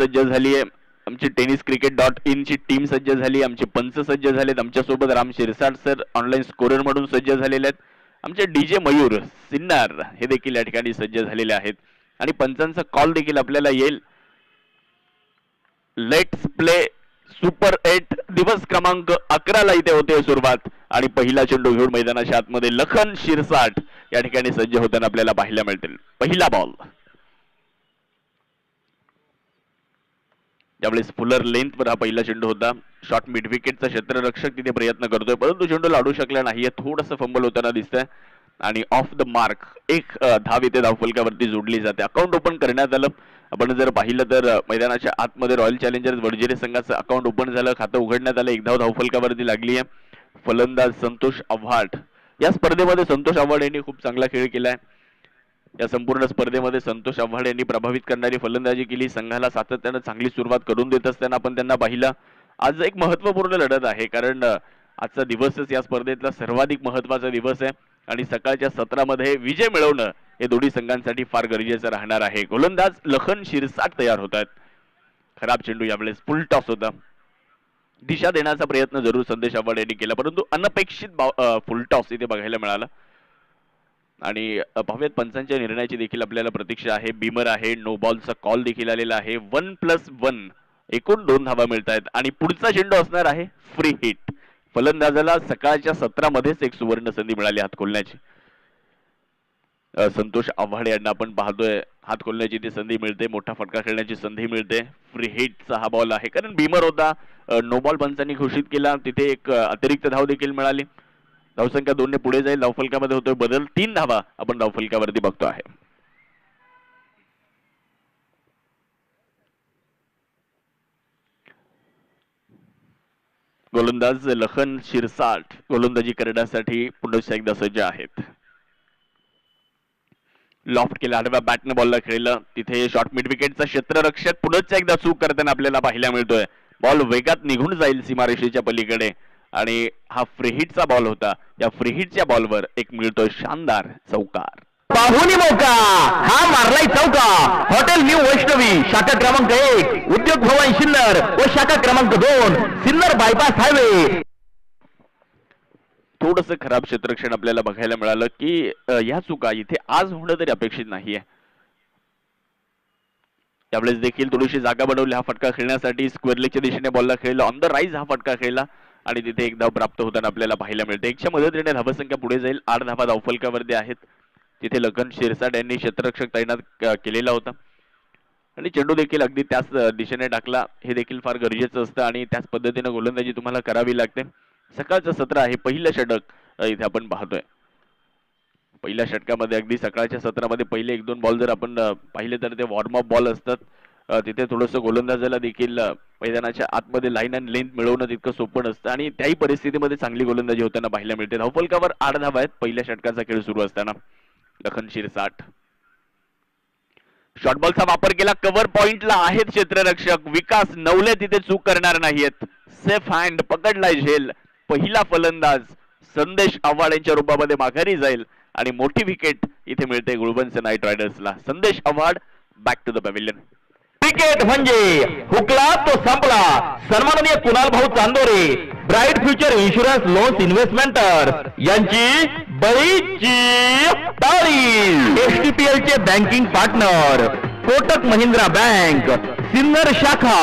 सज्ज झाली आहे, आमची tenniscricket.in ची टीम सज्ज झाली, आमचे पंच सज्ज झालेत, आमच्यासोबत Ram Shirsat sir online scorer म्हणून सज्ज झालेले आहेत, आमचे डीजे मयूर सिन्नार हे देखील या ठिकाणी सज्ज झालेले आहेत आणि पंचांचा कॉल देखील आपल्याला येईल. लेट्स प्ले सुपर 8 दिवस क्रमांक 11 ला इथे होते सुरुवात आणि पहिला चेंडू घेऊन मैदानाच्या आतमध्ये लखन शिरसाट या ठिकाणी सज्ज होताना आपल्याला पाहायला मिळतील. पहिला बॉल त्यावेळेस फुलर लेंथ वर हा पहिला चेंडू होता. शॉर्ट मिड विकेटचा क्षेत्ररक्षक तिथे प्रयत्न करतोय परंतु चेंडू लाडू शकला नाहीये, थोडंसं फंबल होताना दिसतंय आणि ऑफ द मार्क एक धाव इथे धावफलकावरती जोडली जाते. अकाउंट ओपन करण्यात आलं. आपण जर पाहिलं तर मैदानाच्या आतमध्ये रॉयल चॅलेंजर्स वडजिरे संघाचं अकाउंट ओपन झालं, खातं उघडण्यात आलं, एक धाव धावफलकावरती लागली आहे. फलंदाज संतोष आव्हाड, या स्पर्धेमध्ये संतोष आव्हाड यांनी खूप चांगला खेळ केलाय. या संपूर्ण स्पर्धेमध्ये संतोष आव्हाड यांनी प्रभावित करणारी फलंदाजी केली, संघाला सातत्यानं चांगली सुरुवात करून देत असताना आपण त्यांना पाहिलं. आज एक महत्त्वपूर्ण लढत आहे कारण आजचा दिवसच या स्पर्धेतला सर्वाधिक महत्त्वाचा दिवस आहे आणि सकाळच्या सत्रामध्ये विजय मिळवणं हे दोन्ही संघांसाठी फार गरजेचं राहणार आहे. गोलंदाज लखन शिरसाट तयार होत आहेत. खराब चेंडू यावेळेस फुल टॉस होता. दिशा देण्याचा प्रयत्न जरूर संदेश आव्हाड यांनी केला परंतु अनपेक्षित फुल टॉस इथे बघायला मिळाला आणि पाहूयात पंचांच्या निर्णयाची देखील आपल्याला प्रतीक्षा आहे. बीमर आहे, नो बॉलचा कॉल देखील आलेला आहे. 1+1 एकूण 2 धावा मिळत आहेत आणि पुढचा चेंडू असणार आहे फ्री हिट. फलंदाजाला सकाळच्या सत्रामध्येच एक सुवर्ण संधी मिळाली हात खोलण्याची. संतोष आव्हाड यांना आपण पाहतोय हात खोलण्याची ती संधी मिळते, मोठा फटका खेळण्याची संधी मिळते. फ्री हिटचा हा बॉल आहे कारण बीमर होता, नो बॉल पंचांनी घोषित केला, तिथे एक अतिरिक्त धाव देखील मिळाली. धावसंख्या 2 ने पुढे जाईल. धावफलकामध्ये होतोय बदल, 3 धावा आपण धावफलकावरती बघतो आहे. गोलंदाज लखन शिरसाट गोलंदाजी करण्यासाठी पुन्हा एकदा सज्ज आहेत. लॉफ्ट केला, आडव्या बॅटने बॉलला खेळलं, तिथे शॉर्ट मिड विकेटचा क्षेत्ररक्षक पुन्हा एकदा चूक करताना आपल्याला पाहायला मिळतोय. बॉल वेगात निघून जाईल सीमारेषेच्या पलीकडे आणि हा फ्रीहिटचा बॉल होता. या फ्रीहिटच्या बॉलवर एक मिळतोय शानदार चौकार. पाहुणी मौका हा मारलाय चौका. हॉटेल न्यू वैष्णवी शाखा क्रमांक 1 उद्योग भवन सिन्नर व शाखा क्रमांक 2 सिन्नर बायपास हायवे. थोडस खराब क्षेत्ररक्षण आपल्याला बघायला मिळालं की या चुका इथे आज होणं तरी अपेक्षित नाहीये. त्यावेळेस देखील थोडीशी जागा बनवली हा फटका खेळण्यासाठी. स्क्वेअर लेगच्या दिशेने बॉलला खेळला, ऑन द राईज हा फटका खेळला आणि तिथे एक धाव प्राप्त होताना आपल्याला पाहायला मिळते. 1च्या मदतीने धावसंख्या पुढे जाईल. 8 धावा धावफलकावरती आहेत. तिथे लखन शिरसाट यांनी क्षेत्ररक्षक तैनात केलेला होता आणि चेंडू देखील अगदी त्याच दिशेने टाकला. हे देखील फार गरजेचं असतं आणि त्याच पद्धतीने गोलंदाजी तुम्हाला करावी लागते. सकाळचं सत्र आहे, पहिलं षटक इथे आपण पाहतोय. पहिल्या षटकामध्ये अगदी सकाळच्या सत्रामध्ये पहिले 1-2 बॉल जर आपण पाहिले तर ते वॉर्मअप बॉल असतात. तिथे थोडंसं गोलंदाजाला देखील मैदानाच्या आतमध्ये लाईन अँड लेंथ मिळवणं तितकं सोपं नसतं आणि त्याही परिस्थितीमध्ये चांगली गोलंदाजी होताना पाहायला मिळते. धावफलकावर 8 धावा आहेत पहिल्या षटकाचा खेळ सुरू असताना. लखन शिरसाट शॉर्ट बॉलचा वापर केला, कव्हर पॉइंटला आहेत क्षेत्ररक्षक. विकास नवले तिथे चूक करणार नाहीयेत. सेफ हँड पकडलाय झेल. पहिला फलंदाज संदेश आव्हाड यांच्या रूपामध्ये माघारी जाईल आणि मोठी विकेट इथे मिळते गुळबंच नाईट रायडर्सला. Sandesh Awhad back to the pavilion. Cricket म्हणजे हुकला तो संपला. सन्माननीय Kunal Bhau Chandore, bright future insurance loans investmentor यांची बळीची ताळी. एसटीपीएल चे banking partner Kotak Mahindra bank Sinnar शाखा.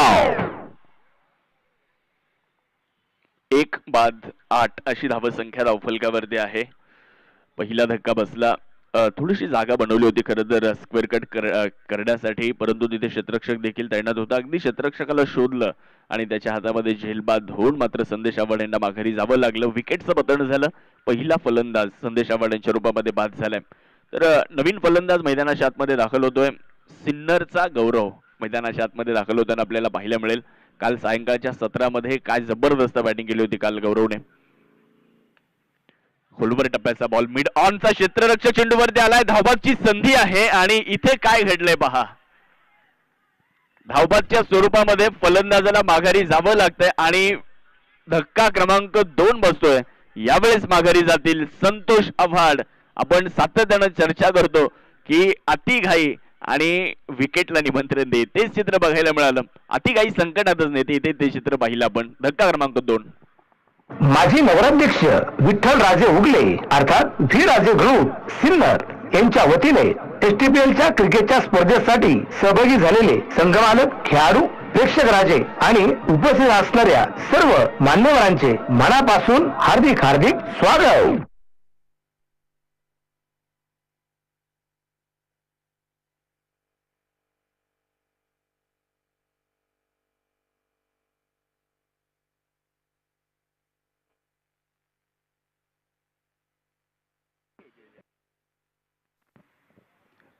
1-8 अशी धावसंख्या धावफलकावरती आहे. पहिला धक्का बसला. थोडीशी जागा बनवली होती खरं तर स्क्वेअर कट करण्यासाठी परंतु तिथे क्षेत्ररक्षक देखील तैनात होता. अगदी क्षेत्ररक्षकाला शोधलं आणि त्याच्या हातामध्ये झेलबाद होऊन मात्र संदेश आव्हाड यांना माघारी जावं लागलं. विकेटचं पतन झालं. पहिला फलंदाज संदेश आव्हाड यांच्या रूपामध्ये बाद झालाय. तर नवीन फलंदाज मैदानाच्या आतमध्ये दाखल होतोय. सिन्नरचा गौरव मैदानाच्या आतमध्ये दाखल होताना आपल्याला पाहायला मिळेल. काल सायंकाळच्या सत्रामध्ये काय जबरदस्त बॅटिंग केली होती काल गौरवने. खोलवर टप्प्याचा बॉल मिड ऑनचा क्षेत्ररक्षक चेंडूवरती आलाय. धावबादची संधी आहे आणि इथे काय घडलंय पहा. धावबादच्या स्वरूपामध्ये फलंदाजाला माघारी जावं लागतंय आणि धक्का क्रमांक 2 बसतोय. यावेळेस माघारी जातील संतोष आव्हाड. आपण सातत्यानं चर्चा करतो की अति घाई आणि विकेटला निमंत्रण देत तेच चित्र बघायला मिळालं. अति काही संकटातच नाही इथे ते चित्र पाहिलं आपण. धक्का क्रमांक 2. माजी नगराध्यक्ष विठ्ठल राजे उगले अर्थात व्ही राजे ग्रुप सिन्नर यांच्या वतीने एसटीपीएलच्या क्रिकेटच्या स्पर्धेसाठी सहभागी झालेले संघमालक, खेळाडू, प्रेक्षक राजे आणि उपस्थित असणाऱ्या सर्व मान्यवरांचे मनापासून हार्दिक हार्दिक स्वागत.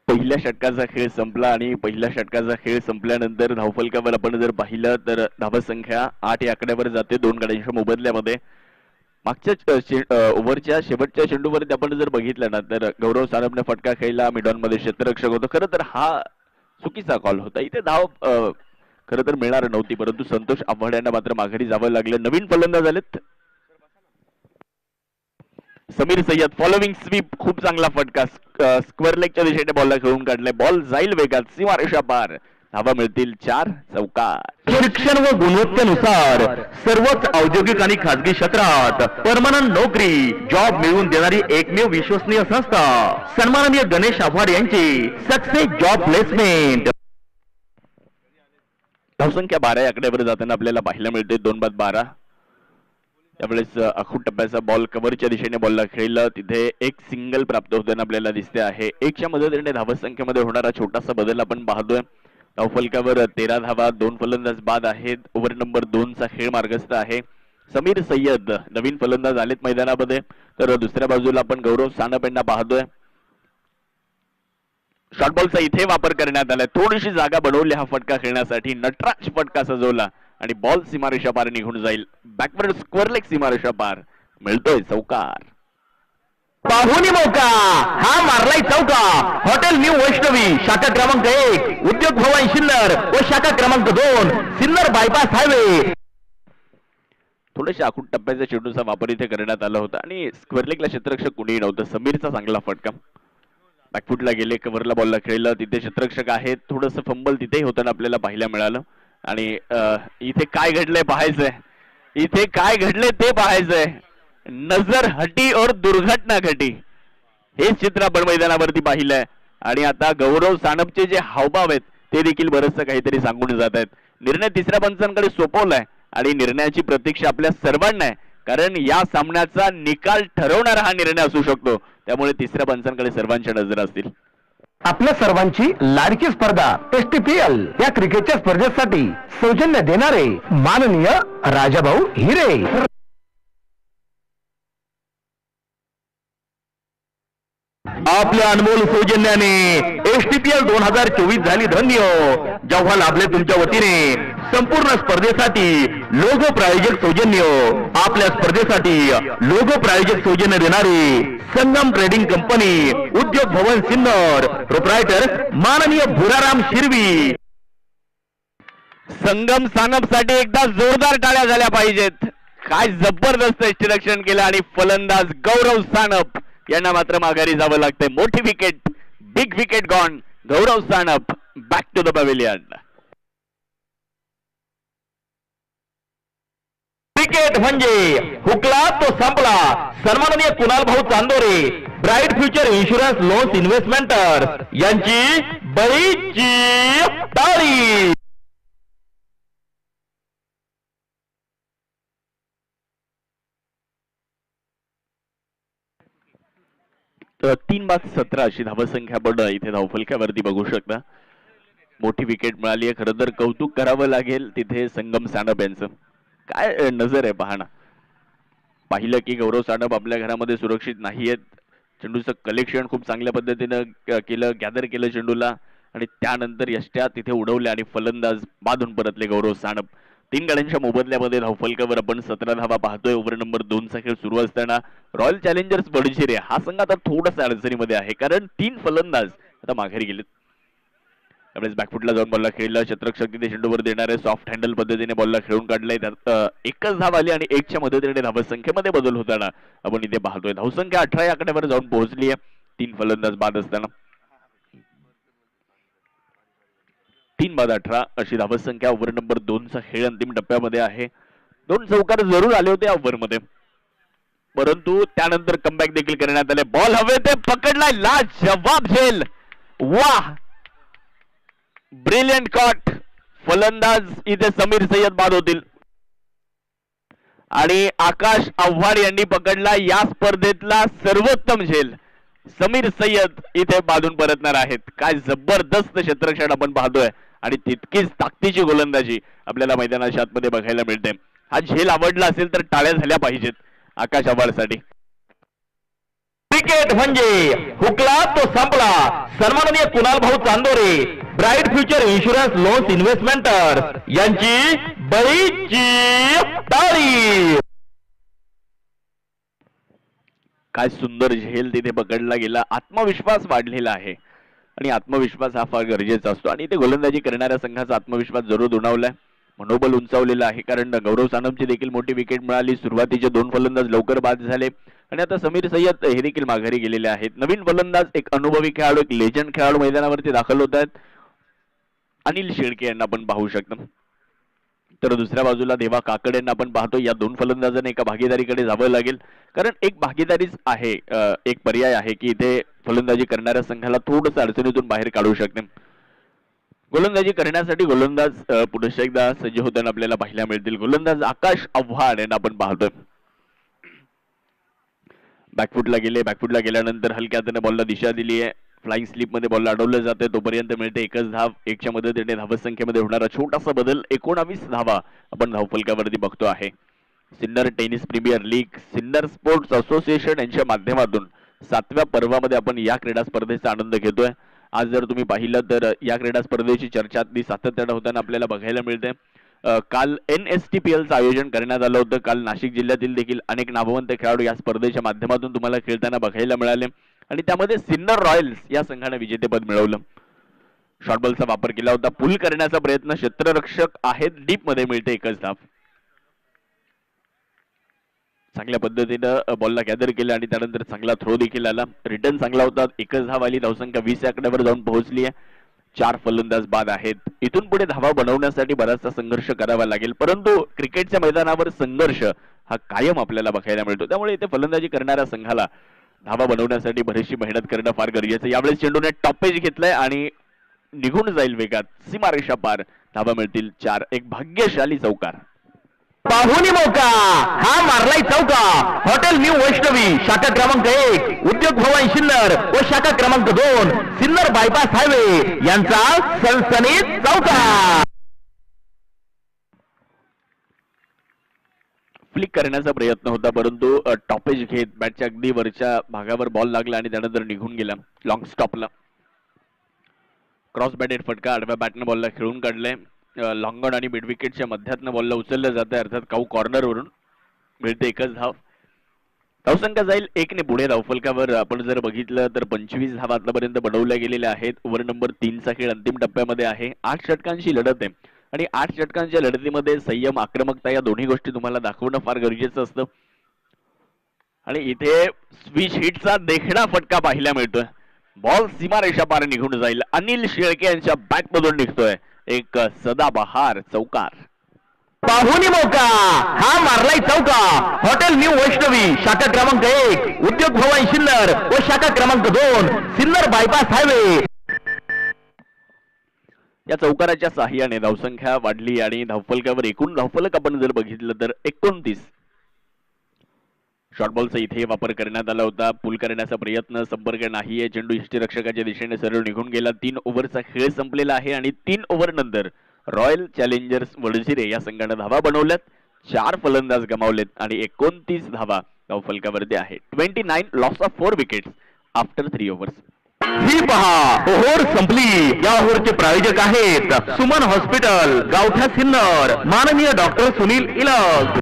पहिल्या षटकाचा खेळ संपला आणि पहिल्या षटकाचा खेळ संपल्यानंतर धावफलकावर आपण जर पाहिलं तर धावसंख्या 8 या आकड्यावर जाते 2 गड्यांच्या मोबदल्यामध्ये. मागच्या ओव्हरच्या शेवटच्या चेंडूवरती आपण जर बघितलं ना तर गौरव सानपने फटका खेळला. मिडॉनमध्ये क्षेत्ररक्षक होतो. खरं तर हा चुकीचा कॉल होता. इथे धाव खरं तर मिळणार नव्हती, परंतु संतोष आव्हाड यांना मात्र माघारी जावं लागलं. नवीन फलंदाज आलेत समीर सय्यद. फॉलोविंग स्वीप, खूप चांगला फटका स्क्वेअर लेगच्या दिशेने बॉलला खेळून काढलाय. बॉल जाईल वेगात सीमारेषा पार. धावा मिळतील 4 चौकार. शिक्षण व गुणवत्तेनुसार सर्वच औद्योगिक आणि खाजगी क्षेत्रात परमनंट नोकरी जॉब मिळवून देणारी एकमेव विश्वसनीय संस्था सन्माननीय गणेश आव्हाड यांची सक्सेस जॉब प्लेसमेंट. धावसंख्या 12 या आकड्यावर जाताना आपल्याला पाहायला मिळते 2-12. त्यावेळेस आखूड टप्प्याचा बॉल कव्हरच्या दिशेने बॉलला खेळला. तिथे एक सिंगल प्राप्त होताना आपल्याला दिसते आहे. 1च्या मदतीने धावसंख्येमध्ये होणारा छोटासा बदल आपण पाहतोय. धावफलकावर 13 धावा, 2 फलंदाज बाद आहेत. ओव्हर नंबर 2 चा खेळ मार्गस्थ आहे. समीर सय्यद नवीन फलंदाज आलेत मैदानामध्ये. तर दुसऱ्या बाजूला आपण गौरव सानप यांना पाहतोय. शॉर्ट बॉलचा इथे वापर करण्यात आलाय. थोडीशी जागा बनवली हा फटका खेळण्यासाठी. नटराज फटका सजवला आणि बॉल सीमारेषा पार निघून जाईल. बॅकवर्ड स्क्वेअर लेग सीमारेषा पार. मिळतोय चौकार. पाहुणी मौका हा मारलाय चौका. हॉटेल न्यू वैष्णवी शाखा क्रमांक 1 उद्योग भवन सिन्नर व शाखा क्रमांक 2 सिन्नर बायपास हायवे. थोड्याशा आखूड टप्प्याच्या चेंडूचा वापर इथे करण्यात आला होता आणि स्क्वेअर लेगला क्षेत्ररक्षक कुणीही नव्हतं. समीरचा चांगला फटका. बॅकफुटला गेले, कव्हरला बॉलला खेळलं. तिथे क्षेत्ररक्षक आहेत. थोडस फंबल तिथेही होताना आपल्याला पाहायला मिळालं. आणि इथे काय घडलंय पाहायचंय. इथे काय घडलंय ते पाहायचंय. नजर हटी और दुर्घटना घटी. हेच चित्र आपण मैदानावरती पाहिलंय. आणि आता गौरव सानपचे जे हावभाव आहेत ते देखील बरंचसं काहीतरी सांगून जात आहेत. निर्णय तिसऱ्या पंचांकडे सोपवलाय आणि निर्णयाची प्रतीक्षा आपल्या सर्वांना आहे. कारण या सामन्याचा निकाल ठरवणारा हा निर्णय असू शकतो. त्यामुळे तिसऱ्या पंचांकडे सर्वांच्या नजर असतील. आपल्या सर्वांची लाडकी स्पर्धा एसटीपीएल या क्रिकेटच्या स्पर्धेसाठी सौजन्य देणारे माननीय राजाभाऊ हिरे. आपल्या अनमोल सौजन्याने एसटीपीएल 2024 झाली धन्य. जेव्हा लाभले तुमच्या वतीने संपूर्ण स्पर्धेसाठी लोगो प्रायोजक सौजन्य. आपल्या स्पर्धेसाठी लोगो प्रायोजक सौजन्य देणारी संगम ट्रेडिंग कंपनी उद्योग भवन सिन्नर. प्रोप्रायटर माननीय भुराराम शिरवी. संगम सानपसाठी एकदा जोरदार टाळ्या झाल्या पाहिजेत. काय जबरदस्त यष्टीरक्षण केलं आणि फलंदाज गौरव सानप यांना मात्र माघारी जावं लागतंय. मोठी wicket, big wicket gone. Gaurav Sanap back to the pavilion. Cricket म्हणजे हुकला तो संपला. सन्माननीय Kunal Bhau Chandore bright future insurance loans investmentors यांची बळीची टाळी. 3-17 अशी धावसंख्या आपण इथे धावफलकावरती बघू शकता. मोठी विकेट मिळाली आहे. खरं तर कौतुक करावं लागेल तिथे संगम सानप यांचं. काय नजर आहे पहा ना. पाहिलं की गौरव सानप आपल्या घरामध्ये सुरक्षित नाहीयेत. चेंडूचं कलेक्शन खूप चांगल्या पद्धतीनं केलं, गॅदर केलं चेंडूला आणि त्यानंतर यष्ट्या तिथे उडवल्या आणि फलंदाज बांधून परतले गौरव सानप. 3 गड्यांच्या मोबदल्यामध्ये धावफलकावर आपण 17 धावा पाहतोय. ओव्हर नंबर 2 चा खेळ सुरू असताना रॉयल चॅलेंजर्स बडजिरे हा संघ आता थोडासा अडचणीमध्ये आहे, कारण 3 फलंदाज आता माघारी गेलेत. त्यावेळेस बॅकफुटला जाऊन बॉलला खेळला. क्षेत्ररक्षक तिथे चेंडूवर देणारे सॉफ्ट हँडल पद्धतीने बॉलला खेळून काढलाय. त्यात एकच धाव आली आणि 1च्या मदतीने धावसंख्येमध्ये बदल होताना आपण इथे पाहतोय. धावसंख्या 18 या आकड्यावर जाऊन पोहोचली आहे 3 फलंदाज बाद असताना. 3 बाद 18 अशी धावसंख्या ओव्हर नंबर 2चा खेळ अंतिम टप्प्यामध्ये आहे. 2 चौकार जरूर आले होते या ओव्हरमध्ये, परंतु त्यानंतर कमबॅक देखील करण्यात आले. बॉल हवे ते पकडलाय, लाजवाब झेल, वाह, ब्रिलियंट कॉट. फलंदाज इथे समीर सय्यद बाद होतील आणि आकाश आव्हाड यांनी पकडला या स्पर्धेतला सर्वोत्तम झेल. समीर सय्यद इथे बाधून परतणार आहेत. काय जबरदस्त क्षेत्ररक्षण आपण पाहतोय आणि तितकीच ताकदीची गोलंदाजी आपल्याला मैदानाच्या आतमध्ये बघायला मिळते. हा झेल आवडला असेल तर टाळ्या झाल्या पाहिजेत आकाश आव्हाडसाठी. क्रिकेट म्हणजे हुकला तो संपला. सन्माननीय Kunal Bhau Chandore, bright future insurance loans investmentors यांची बळीची ताळी. काय सुंदर झेल तिथे पकडला गेला. आत्मविश्वास वाढलेला आहे आणि आत्मविश्वास हा फार गरजेचा असतो आणि इथे गोलंदाजी करणाऱ्या संघाचा आत्मविश्वास जरूर दुणावलाय, मनोबल उंचावलेलं आहे. कारण गौरव सानपची देखील मोठी विकेट मिळाली. सुरुवातीचे 2 फलंदाज लवकर बाद झाले आणि आता समीर सय्यद हे देखील माघारी गेलेले आहेत. नवीन फलंदाज, एक अनुभवी खेळाडू, एक लेजंड खेळाडू मैदानावरती दाखल होत आहेत. अनिल शेळके यांना आपण पाहू शकतो. तर दुसऱ्या बाजूला देवा काकड यांना आपण पाहतो. या 2 फलंदाजांना एका भागीदारीकडे जावं लागेल, कारण एक भागीदारीच आहे, एक पर्याय आहे की इथे फलंदाजी करणाऱ्या संघाला थोडस अडचणीतून बाहेर काढू शकते. गोलंदाजी करण्यासाठी गोलंदाज पुढे एकदा सज्ज होताना आपल्याला पाहायला मिळतील. गोलंदाज आकाश आव्हाड यांना आपण पाहतोय. बॅकफुटला गेले, बॅकफुटला गेल्यानंतर हलक्या हाताने बॉलला दिशा दिली आहे. फ्लाइंग स्लिप मध्ये बॉल अडवलं जाते, तोपर्यंत मिळते एकच धाव. 1च्या मदतीने धावसंख्येमध्ये होणारा छोटासा बदल 19 धावा आपण धावफलकावरती बघतो आहे. Sinnar tennis premier league, Sinnar sports association यांच्या माध्यमातून 7व्या पर्वामध्ये आपण या क्रीडा स्पर्धेचा आनंद घेतोय. आज जर तुम्ही पाहिलं तर या क्रीडा स्पर्धेची चर्चा अगदी सातत्याने होताना आपल्याला बघायला मिळते. काल NSTPLचं आयोजन करण्यात आलं होतं. काल नाशिक जिल्ह्यातील देखील अनेक नामवंत खेळाडू या स्पर्धेच्या माध्यमातून तुम्हाला खेळताना बघायला मिळाले आणि त्यामध्ये सिन्नर रॉयल्स या संघाने विजेतेपद मिळवलं. शॉर्टबॉलचा वापर केला होता. पुल करण्याचा प्रयत्न, क्षेत्ररक्षक आहेत, डीप मध्ये मिळते एकच धाव. चांगल्या पद्धतीनं बॉलला गॅदर केलं आणि त्यानंतर चांगला थ्रो देखील आला. रिटर्न चांगला होता. एकच धाव आली. धावसंख्या 20 आकड्यावर जाऊन पोहोचली आहे. 4 फलंदाज बाद आहेत. इथून पुढे धावा बनवण्यासाठी बराचसा संघर्ष करावा लागेल, परंतु क्रिकेटच्या मैदानावर संघर्ष हा कायम आपल्याला बघायला मिळतो. त्यामुळे इथे फलंदाजी करणाऱ्या संघाला धावा बनवण्यासाठी बरीचशी मेहनत करणं फार गरजेचं. यावेळेस चेंडूने टॉपेज घेतलाय आणि निघून जाईल वेगात, सीमारेषा पार. धावा मिळतील 4. एक भाग्यशाली चौकार. पाहुणी मौका, हा मारलाय चौका. हॉटेल न्यू वैष्णवी, शाखा क्रमांक 1, उद्योग भवन सिन्नर व शाखा क्रमांक 2, सिन्नर बायपास हायवे यांचा सनसनीत चौका. फ्लिक करण्याचा प्रयत्न होता, परंतु टॉपेज घेत बॅटच्या अगदी वरच्या भागावर बॉल लागला आणि त्यानंतर निघून गेला लॉंग स्टॉपला. क्रॉस बॅटेड फटका, आडव्या बॅटने बॉलला खेळून काढले. लॉंग ऑन आणि मिड विकेटच्या मध्यातनं बॉलला उचललं जातं, अर्थात काऊ कॉर्नरवरून. मिळते एकच धाव. धावसंख्या जाईल 1ने पुढे. धावफलकावर आपण जर बघितलं तर 25 धावा आतापर्यंत बनवल्या गेलेल्या आहेत. ओव्हर नंबर 3चा खेळ अंतिम टप्प्यामध्ये आहे. 8 षटकांची लढत आहे आणि 8 षटकांच्या लढतीमध्ये संयम, आक्रमकता या दोन्ही गोष्टी तुम्हाला दाखवणं फार गरजेचं असतं. आणि इथे स्विच हिटचा देखणा फटका पाहायला मिळतोय. बॉल सीमारेषा पार निघून जाईल. अनिल शेळके यांच्या बॅट मधून निघतोय एक सदाबहार चौकार. पाहुणी मौका, हा मारलाय चौका. हॉटेल न्यू वैष्णवी, शाखा क्रमांक 1, उद्योग भवन सिन्नर व शाखा क्रमांक 2, सिन्नर बायपास हायवे. या चौकाराच्या साहाय्याने धावसंख्या वाढली आणि धावफलकावर एकूण धावफलक आपण जर बघितलं तर 29. शॉर्टबॉलचा इथे वापर करण्यात आला होता. पुल करण्याचा प्रयत्न, संपर्क नाहीये. चेंडू यष्टीरक्षकाच्या दिशेने सरळ निघून गेला. 3 ओव्हरचा खेळ संपलेला आहे आणि 3 ओव्हर नंतर रॉयल चॅलेंजर्स वडजिरे या संघाने धावा बनवल्यात. 4 फलंदाज गमावलेत आणि 29 धावा धावफलकावरती आहे. 29 loss of 4 wickets after 3 overs. ही पहा, ओव्हर संपली. या ओव्हरचे प्रायोजक आहेत सुमन हॉस्पिटल, गावठा सिन्नर, माननीय डॉक्टर सुनील इलग.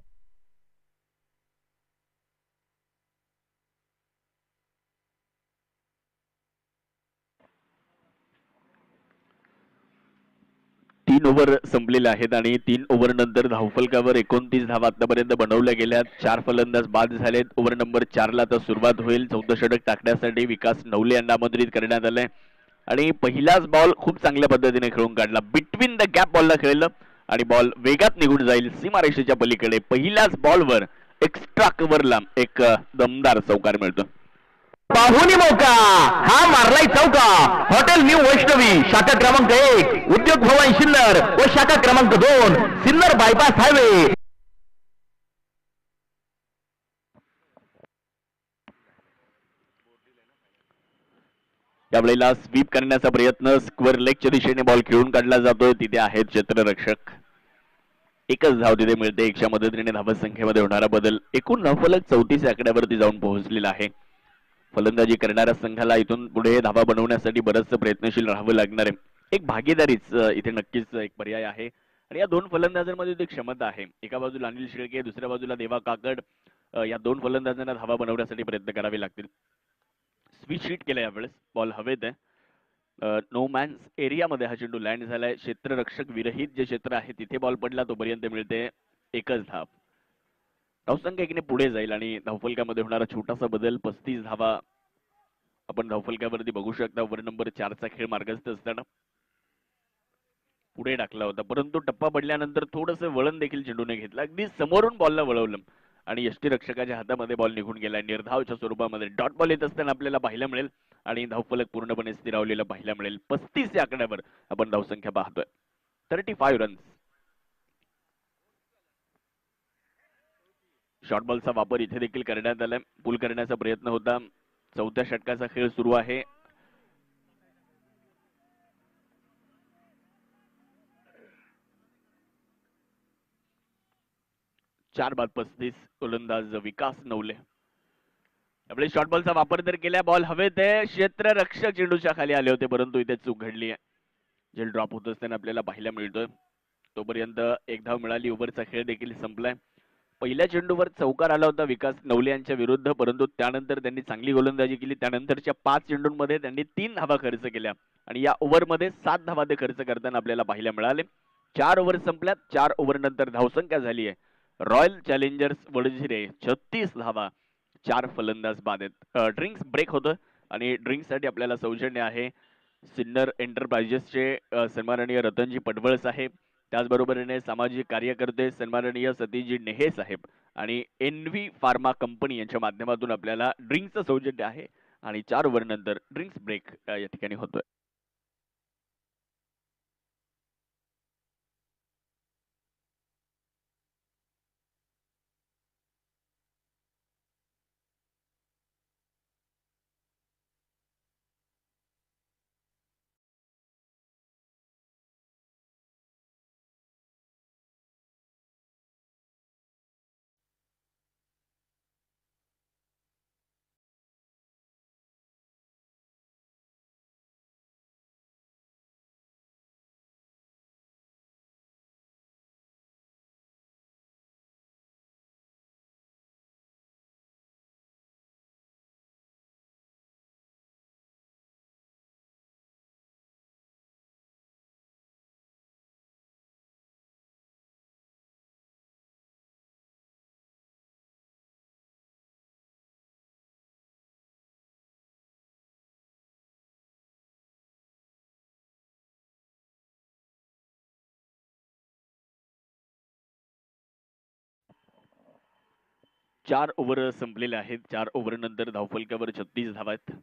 तीन ओव्हर संपलेले आहेत आणि 3 ओव्हर नंतर धावफलकावर 29 धावा आतापर्यंत बनवल्या गेल्यात. 4 फलंदाज बाद झालेत. ओव्हर नंबर 4 ला तर सुरुवात होईल. 14 षटक टाकण्यासाठी विकास नवले यांना आमंत्रित करण्यात आलंय आणि पहिलाच बॉल खूप चांगल्या पद्धतीने खेळून काढला, बिटवीन द गॅप बॉलला खेळलं आणि बॉल वेगात निघून जाईल सीमारेषेच्या पलीकडे. पहिल्याच बॉलवर एक्स्ट्रा कव्हरला एक दमदार चौकार मिळतो. पाहुणी मौका हा मारलाय चौका. हॉटेल न्यू वैष्णवी शाखा क्रमांक 1, उद्योग भवन सिन्नर व शाखा क्रमांक 2 सिन्नर बायपास हायवे. यावेळेला स्वीप करण्याचा प्रयत्न, स्क्वेअर लेगच्या दिशेने बॉल खेळून काढला जातोय. तिथे आहेत क्षेत्ररक्षक. एकच धाव तिथे मिळते. एकच्या मदतीने धावसंख्येमध्ये होणारा बदल. एकूण धावफलक 34 आकड्यावरती जाऊन पोहोचलेला आहे. फलंदाजी करणाऱ्या संघाला इथून पुढे धावा बनवण्यासाठी बरंच प्रयत्नशील राहावं लागणार आहे. एक भागीदारीच इथे नक्कीच एक पर्याय आहे आणि या दोन फलंदाजांमध्ये ती क्षमता आहे. एका बाजूला अनिल शेळके, दुसऱ्या बाजूला देवा काकड. या दोन फलंदाजांना धावा बनवण्यासाठी प्रयत्न करावे लागतील. स्विच हिट केलं यावेळेस. बॉल हवेत आहे. नो मॅन्स एरियामध्ये हा चेंडू लँड झालाय. क्षेत्ररक्षक विरहित जे क्षेत्र आहे तिथे बॉल पडला, तोपर्यंत मिळते एकच धाव. धावसंख्या एकीने पुढे जाईल आणि धावफलकामध्ये होणारा छोटासा बदल. 35 धावा आपण धावफलकावरती बघू शकता. ओव्हर नंबर 4चा खेळ मार्गस्थ असताना पुढे टाकला होता, परंतु टप्पा पडल्यानंतर थोडंसं वळण देखील चेंडूने घेतलं. अगदी समोरून बॉलला वळवलं आणि यष्टीरक्षकाच्या हातामध्ये बॉल निघून गेला. निर्धावच्या स्वरूपामध्ये डॉट बॉल येत असताना आपल्याला पाहायला मिळेल आणि धावफलक पूर्णपणे स्थिरावलेला पाहायला मिळेल. 35 या आकड्यावर आपण धावसंख्या पाहतोय. 35 रन्स. शॉर्ट बॉलचा वापर इथे देखील करण्यात आलाय. पुल करण्याचा प्रयत्न होता. 4थ्या षटकाचा खेळ सुरू आहे. चार बाद 35. गोलंदाज विकास नवले. त्यामुळे शॉर्ट बॉलचा वापर तर केला. बॉल हवेत आहे. क्षेत्ररक्षक चेंडूच्या खाली आले होते, परंतु इथे चूक घडली आहे. जेल ड्रॉप होत असताना आपल्याला पाहायला मिळतोय. तोपर्यंत एक धाव मिळाली. ओव्हरचा खेळ देखील संपलाय. पहिल्या चेंडूवर चौकार आला होता विकास नवले यांच्या विरुद्ध, परंतु त्यानंतर त्यांनी चांगली गोलंदाजी केली. त्यानंतरच्या 5 चेंडूंमध्ये त्यांनी 3 धावा खर्च केल्या आणि या ओव्हरमध्ये 7 धावा ते खर्च करताना आपल्याला पाहायला मिळाले. 4 ओव्हर संपल्यात. 4 ओव्हर नंतर धावसंख्या झाली आहे रॉयल चॅलेंजर्स वडजिरे 36 धावा. 4 फलंदाज बाद आहेत. ड्रिंक्स ब्रेक होतं आणि ड्रिंक्ससाठी आपल्याला सौजन्य आहे सिन्नर एंटरप्राइजेसचे सन्माननीय रतनजी पडवळ साहेब, त्याचबरोबरीने सामाजिक कार्यकर्ते सन्माननीय सतीजी नेहे साहेब आणि एनव्ही फार्मा कंपनी यांच्या माध्यमातून आपल्याला ड्रिंक्सचं सौजन्य आहे आणि 4 ओव्हर नंतर ड्रिंक्स ब्रेक या ठिकाणी होतोय. चार ओव्हर संपलेले आहेत. 4 ओव्हर नंतर धावफलकावर 36 धावा आहेत.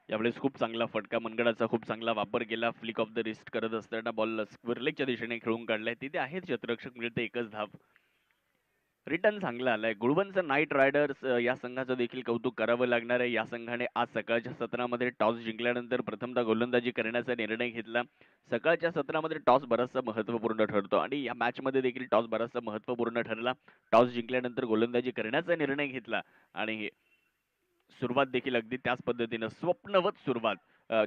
यावेळेस खूप चांगला फटका, मनगडाचा खूप चांगला वापर केला. फ्लिक ऑफ द रिस्ट करत असताना बॉल स्क्वेअर लेगच्या दिशेने खेळून काढलाय. तिथे आहेत क्षेत्ररक्षक, मिळते एकच धाव. रिटर्न चांगला आलाय. गुळवंच नाईट रायडर्स या संघाचं देखील कौतुक करावं लागणार आहे. या संघाने आज सकाळच्या सत्रामध्ये टॉस जिंकल्यानंतर प्रथमतः गोलंदाजी करण्याचा निर्णय घेतला. सकाळच्या सत्रामध्ये टॉस बराचसा महत्त्वपूर्ण ठरतो आणि या मॅच मध्ये देखील टॉस बराचसा महत्त्वपूर्ण ठरला. टॉस जिंकल्यानंतर गोलंदाजी करण्याचा निर्णय घेतला आणि सुरुवात देखील अगदी त्याच पद्धतीनं स्वप्नवत सुरुवात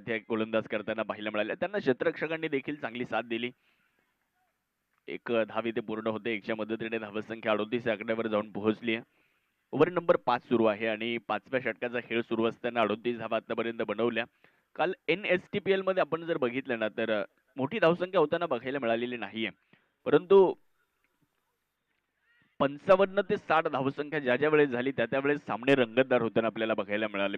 त्या गोलंदाज करताना पाहायला मिळाल्या. त्यांना क्षेत्ररक्षकांनी देखील चांगली साथ दिली. एक धाव इथे पूर्ण होते. एकच्या मदतीने धावसंख्या 38 आकड्यावर जाऊन पोहोचली आहे. ओव्हर नंबर 5 सुरू आहे आणि 5व्या षटकाचा खेळ सुरू असताना 38 धावा आतापर्यंत बनवल्या. काल NSTPL मध्ये आपण जर बघितलं ना तर मोठी धावसंख्या होताना बघायला मिळालेली नाहीये, परंतु 55 ते 60 धावसंख्या ज्या ज्या वेळेस झाली त्या त्यावेळेस सामने रंगतदार होताना आपल्याला बघायला मिळाले.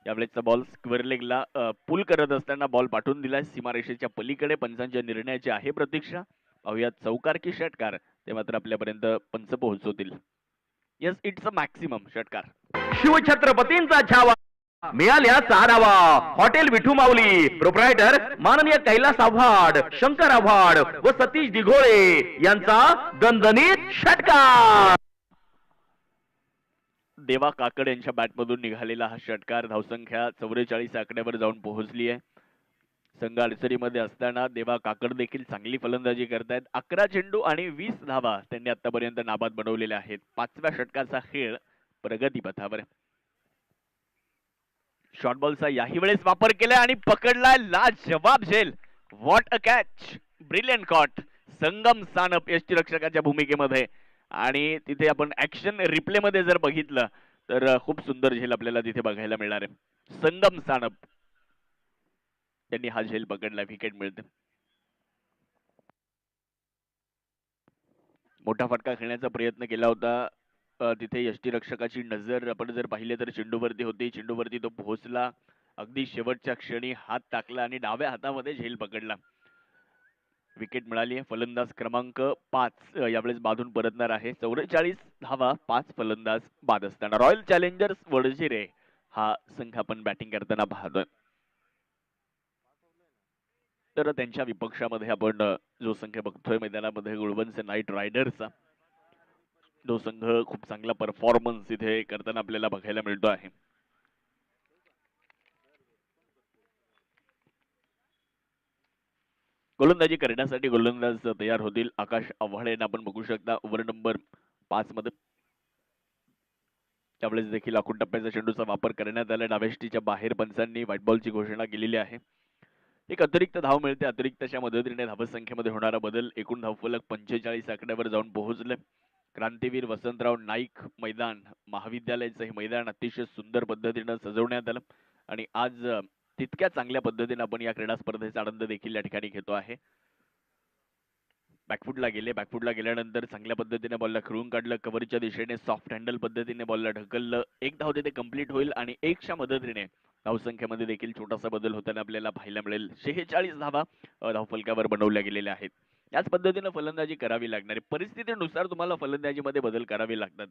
यावेळेचा बॉल स्क्वेअर लेगला पुल करत असताना बॉल पाठवून दिलाय सीमारेषेच्या पलीकडे. पंचांच्या निर्णयाची आहे प्रतीक्षा. पाहूयात चौकार की षटकार, ते मात्र आपल्यापर्यंत पंच पोहोचवतील. येस, इट्स अ मॅक्सिमम षटकार. शिवछत्रपतींचा छावा मिळाल्या 6 धावा. हॉटेल विठू माऊली प्रोप्रायटर माननीय कैलास आव्हाड, शंकर आव्हाड व सतीश दिघोळे यांचा दणदणीत षटकार. देवा काकड यांच्या बॅटमधून निघालेला हा षटकार धावसंख्या 44 आकड्यावर जाऊन पोहोचली आहे. संघ अडचणीमध्ये असताना देवा काकड देखील चांगली फलंदाजी करतायत. 11 चेंडू आणि 20 धावा त्यांनी आतापर्यंत नाबाद बनवलेल्या आहेत. 5व्या षटकाचा खेळ प्रगतीपथावर. शॉर्ट बॉलचा याही वेळेस वापर केलाय आणि पकडलाय लाजवाब झेल. What a catch, brilliant caught. Sangam Sanap यष्टीरक्षकाच्या भूमिकेमध्ये, आणि तिथे आपण ऍक्शन रिप्ले मध्ये जर बघितलं तर खूप सुंदर झेल आपल्याला तिथे बघायला मिळणार आहे. संगम सानप त्यांनी हा झेल पकडला. विकेट मिळते. मोठा फटका खेळण्याचा प्रयत्न केला होता. तिथे यष्टीरक्षकाची नजर आपण जर पाहिले तर चेंडूवरती होती. चेंडूवरती तो पोहोचला, अगदी शेवटच्या क्षणी हात टाकला आणि डाव्या हातामध्ये झेल पकडला. विकेट मिळाली आहे. फलंदाज क्रमांक 5 यावेळेस बाधून परतणार आहे. 44 धावा 5 फलंदाज बाद असताना रॉयल चॅलेंजर्स वडजिरे हा संघ आपण बॅटिंग करताना पाहतोय. तर त्यांच्या विपक्षामध्ये आपण जो संघ बघतोय मैदानामध्ये गुळवंश नाईट रायडर्सचा, जो संघ खूप चांगला परफॉर्मन्स इथे करताना आपल्याला बघायला मिळतो आहे. गोलंदाजी करण्यासाठी गोलंदाज तयार होतील. आकाश आव्हाड यांना आपण बघू शकता ओव्हर नंबर 5 मध्ये. त्यावेळेस देखील आखून टप्प्याचा चेंडूचा वापर करण्यात आला. डाव्याष्टीच्या बाहेर पंचांनी व्हाईट बॉलची घोषणा केलेली आहे. एक अतिरिक्त धाव मिळते. अतिरिक्तच्या मदतीने धावसंख्येमध्ये होणारा बदल. एकूण धावफलक 45 आकड्यावर जाऊन पोहोचले. क्रांतीवीर वसंतराव नाईक मैदान, महाविद्यालयाचं हे मैदान अतिशय सुंदर पद्धतीने सजवण्यात आलं आणि आज तितक्या चांगल्या पद्धतीने आपण या क्रीडा स्पर्धेचा आनंद देखील या ठिकाणी घेतो आहे. बॅकफुटला गेले. बॅकफुटला गेल्यानंतर चांगल्या पद्धतीने बॉलला खेळून काढलं. कव्हरच्या दिशेने सॉफ्ट हँडल पद्धतीने बॉलला ढकललं. एक धाव तिथे कंप्लीट होईल आणि 1च्या मदतीने धावसंख्येमध्ये देखील छोटासा बदल होताना आपल्याला पाहायला मिळेल. 46 धावा धावफलकावर बनवल्या गेलेल्या आहेत. याच पद्धतीने फलंदाजी करावी लागणार आहे. परिस्थितीनुसार तुम्हाला फलंदाजीमध्ये बदल करावे लागतात.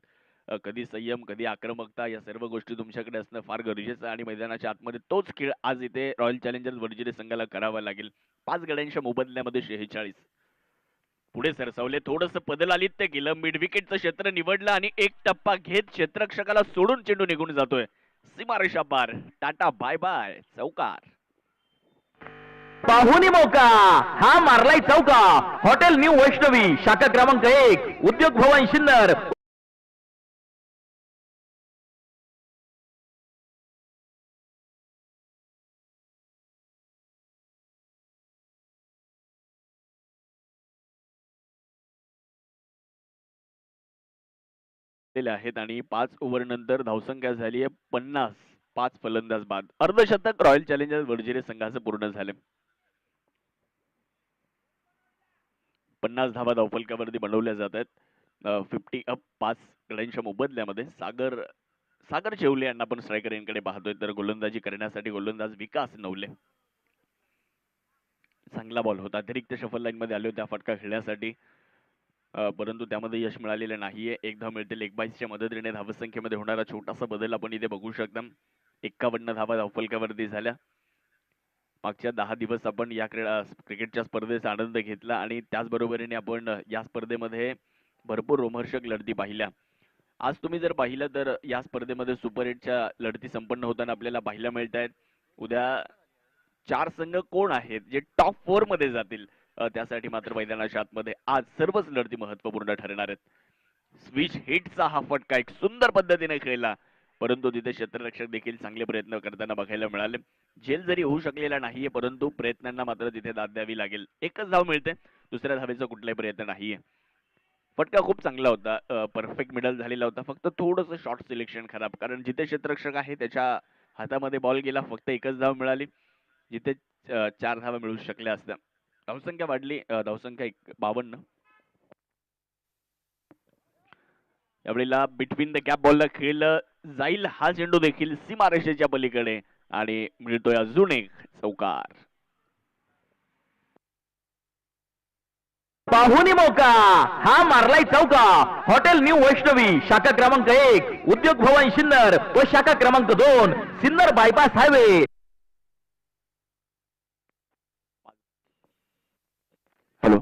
कधी संयम, कधी आक्रमकता, या सर्व गोष्टी तुमच्याकडे असणं फार गरजेचं आहे आणि मैदानाच्या आतमध्ये तोच खेळ आज इथे रॉयल चॅलेंजर्स वडजिरे संघाला करावा लागेल. 5 गड्यांच्या मोबदल्यामध्ये 46 पुढे सरसावले. थोडस पदलालित्य केलं. मिड विकेटचं क्षेत्र निवडलं आणि एक टप्पा घेत क्षेत्ररक्षकाला सोडून चेंडू निघून जातोय सीमारेषा पार. Tata bye bye. चौकार. पाहुणी मौका हा मारलाय चौका. हॉटेल न्यू वैष्णवी शाखा क्रमांक 1 उद्योग भवन शिन्नर आहेत आणि 5 ओव्हर नंतर धावसंख्या झाली आहे 50. 5 फलंदाज बाद. अर्धशतक रॉयल चॅलेंजर्स वडजिरे संघाचं पूर्ण झाले. 50 धावा धावफलकावरती बनवल्या जात आहेत. 50 अप 5 गड्यांच्या मोबदल्यामध्ये. सागर चेवले यांना आपण स्ट्रायकर यांकडे पाहतोय. तर गोलंदाजी करण्यासाठी गोलंदाज विकास नवले. चांगला बॉल होता. अतिरिक्त शफल लाईन मध्ये आले होते फटका खेळण्यासाठी, परंतु त्यामध्ये यश मिळालेलं नाहीये. एक धाव मिळते. लेग बाईसच्या मदतीने धावसंख्येमध्ये होणारा छोटासा बदल आपण इथे बघू शकता. 51 धावा धावफलकावरती झाल्या. मागच्या 10 दिवस आपण या क्रिकेटच्या स्पर्धेचा आनंद घेतला आणि त्याचबरोबरीने आपण या स्पर्धेमध्ये भरपूर रोमहर्षक लढती पाहिल्या. आज तुम्ही जर पाहिलं तर या स्पर्धेमध्ये सुपर 8च्या लढती संपन्न होताना आपल्याला पाहायला मिळत आहेत. उद्या 4 संघ कोण आहेत जे टॉप 4 मध्ये जातील, त्यासाठी मात्र मैदानाच्या आतमध्ये आज सर्वच लढती महत्वपूर्ण ठरणार आहेत. स्विच हिटचा हा फटका एक सुंदर पद्धतीने खेळला, परंतु तिथे क्षेत्ररक्षक देखील चांगले प्रयत्न करताना बघायला मिळाले. झेल जरी होऊ शकलेला नाहीये, परंतु प्रयत्नांना मात्र तिथे दाद द्यावी लागेल. एकच धाव मिळते. दुसऱ्या धावेचा कुठलाही प्रयत्न नाहीये. फटका खूप चांगला होता. परफेक्ट मिडल झालेला होता. फक्त थोडंसं शॉर्ट सिलेक्शन खराब, कारण जिथे क्षेत्ररक्षक आहे त्याच्या हातामध्ये बॉल गेला. फक्त एकच धाव मिळाली जिथे 4 धावा मिळू शकल्या असत्या. धावसंख्या वाढली. धावसंख्या 52. यावेळेला बिटवीन द गॅप बॉलला खेळलं. जाईल हा चेंडू देखील सीमारेषेच्या पलीकडे आणि मिळतोय अजून एक चौकार. पाहुणी मौका हा मारलाय चौका. हॉटेल न्यू वैष्णवी शाखा क्रमांक 1 उद्योग भवन सिन्नर व शाखा क्रमांक 2 सिन्नर बायपास हायवे. हॅलो,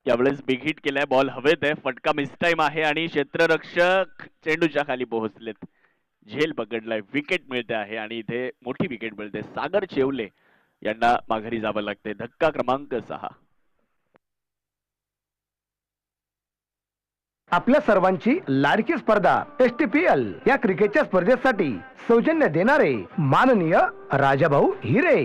यावेळेस बिग हिट केलाय, बॉल हवेत आहे, फटका मिस टाइम आहे आणि क्षेत्ररक्षक चेंडूच्या खाली पोहोचलेत. झेल पकडलाय, विकेट मिळते आहे आणि इथे मोठी विकेट मिळते. सागर चेवले यांना माघारी जावं लागते. धक्का क्रमांक 6. आपल्या सर्वांची लाडकी स्पर्धा STPL या क्रिकेटच्या स्पर्धेसाठी सौजन्य देणारे माननीय राजाभाऊ हिरे.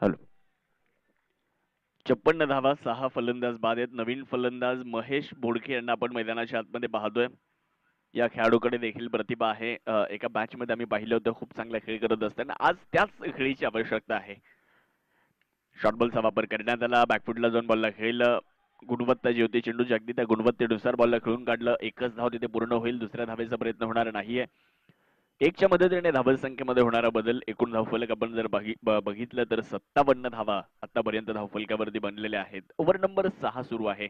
हॅलो, 56 धावा, 6 फलंदाज बाद आहेत. नवीन फलंदाज महेश बोडके यांना आपण मैदानाच्या आतमध्ये पाहतोय. या खेळाडूकडे देखील प्रतिभा आहे. एका मॅच मध्ये आम्ही पाहिलं होतं, खूप चांगला खेळ करत असताना आज त्याच खेळीची आवश्यकता आहे. शॉर्ट बॉलचा वापर करण्यात आला, बॅकफुटला जाऊन बॉलला खेळलं. गुणवत्ता जी होती चेंडूची अगदी त्या गुणवत्तेनुसार बॉलला खेळून काढलं. एकच धाव तिथे पूर्ण होईल, दुसऱ्या धावेचा प्रयत्न होणार नाहीये. एकच्या मदतीने धाव संख्येमध्ये होणारा बदल, एकूण धावफलक आपण जर बघितलं तर 57 धावा आतापर्यंत धावफलकावरती बनलेल्या आहेत. ओव्हर नंबर 6 सुरू आहे.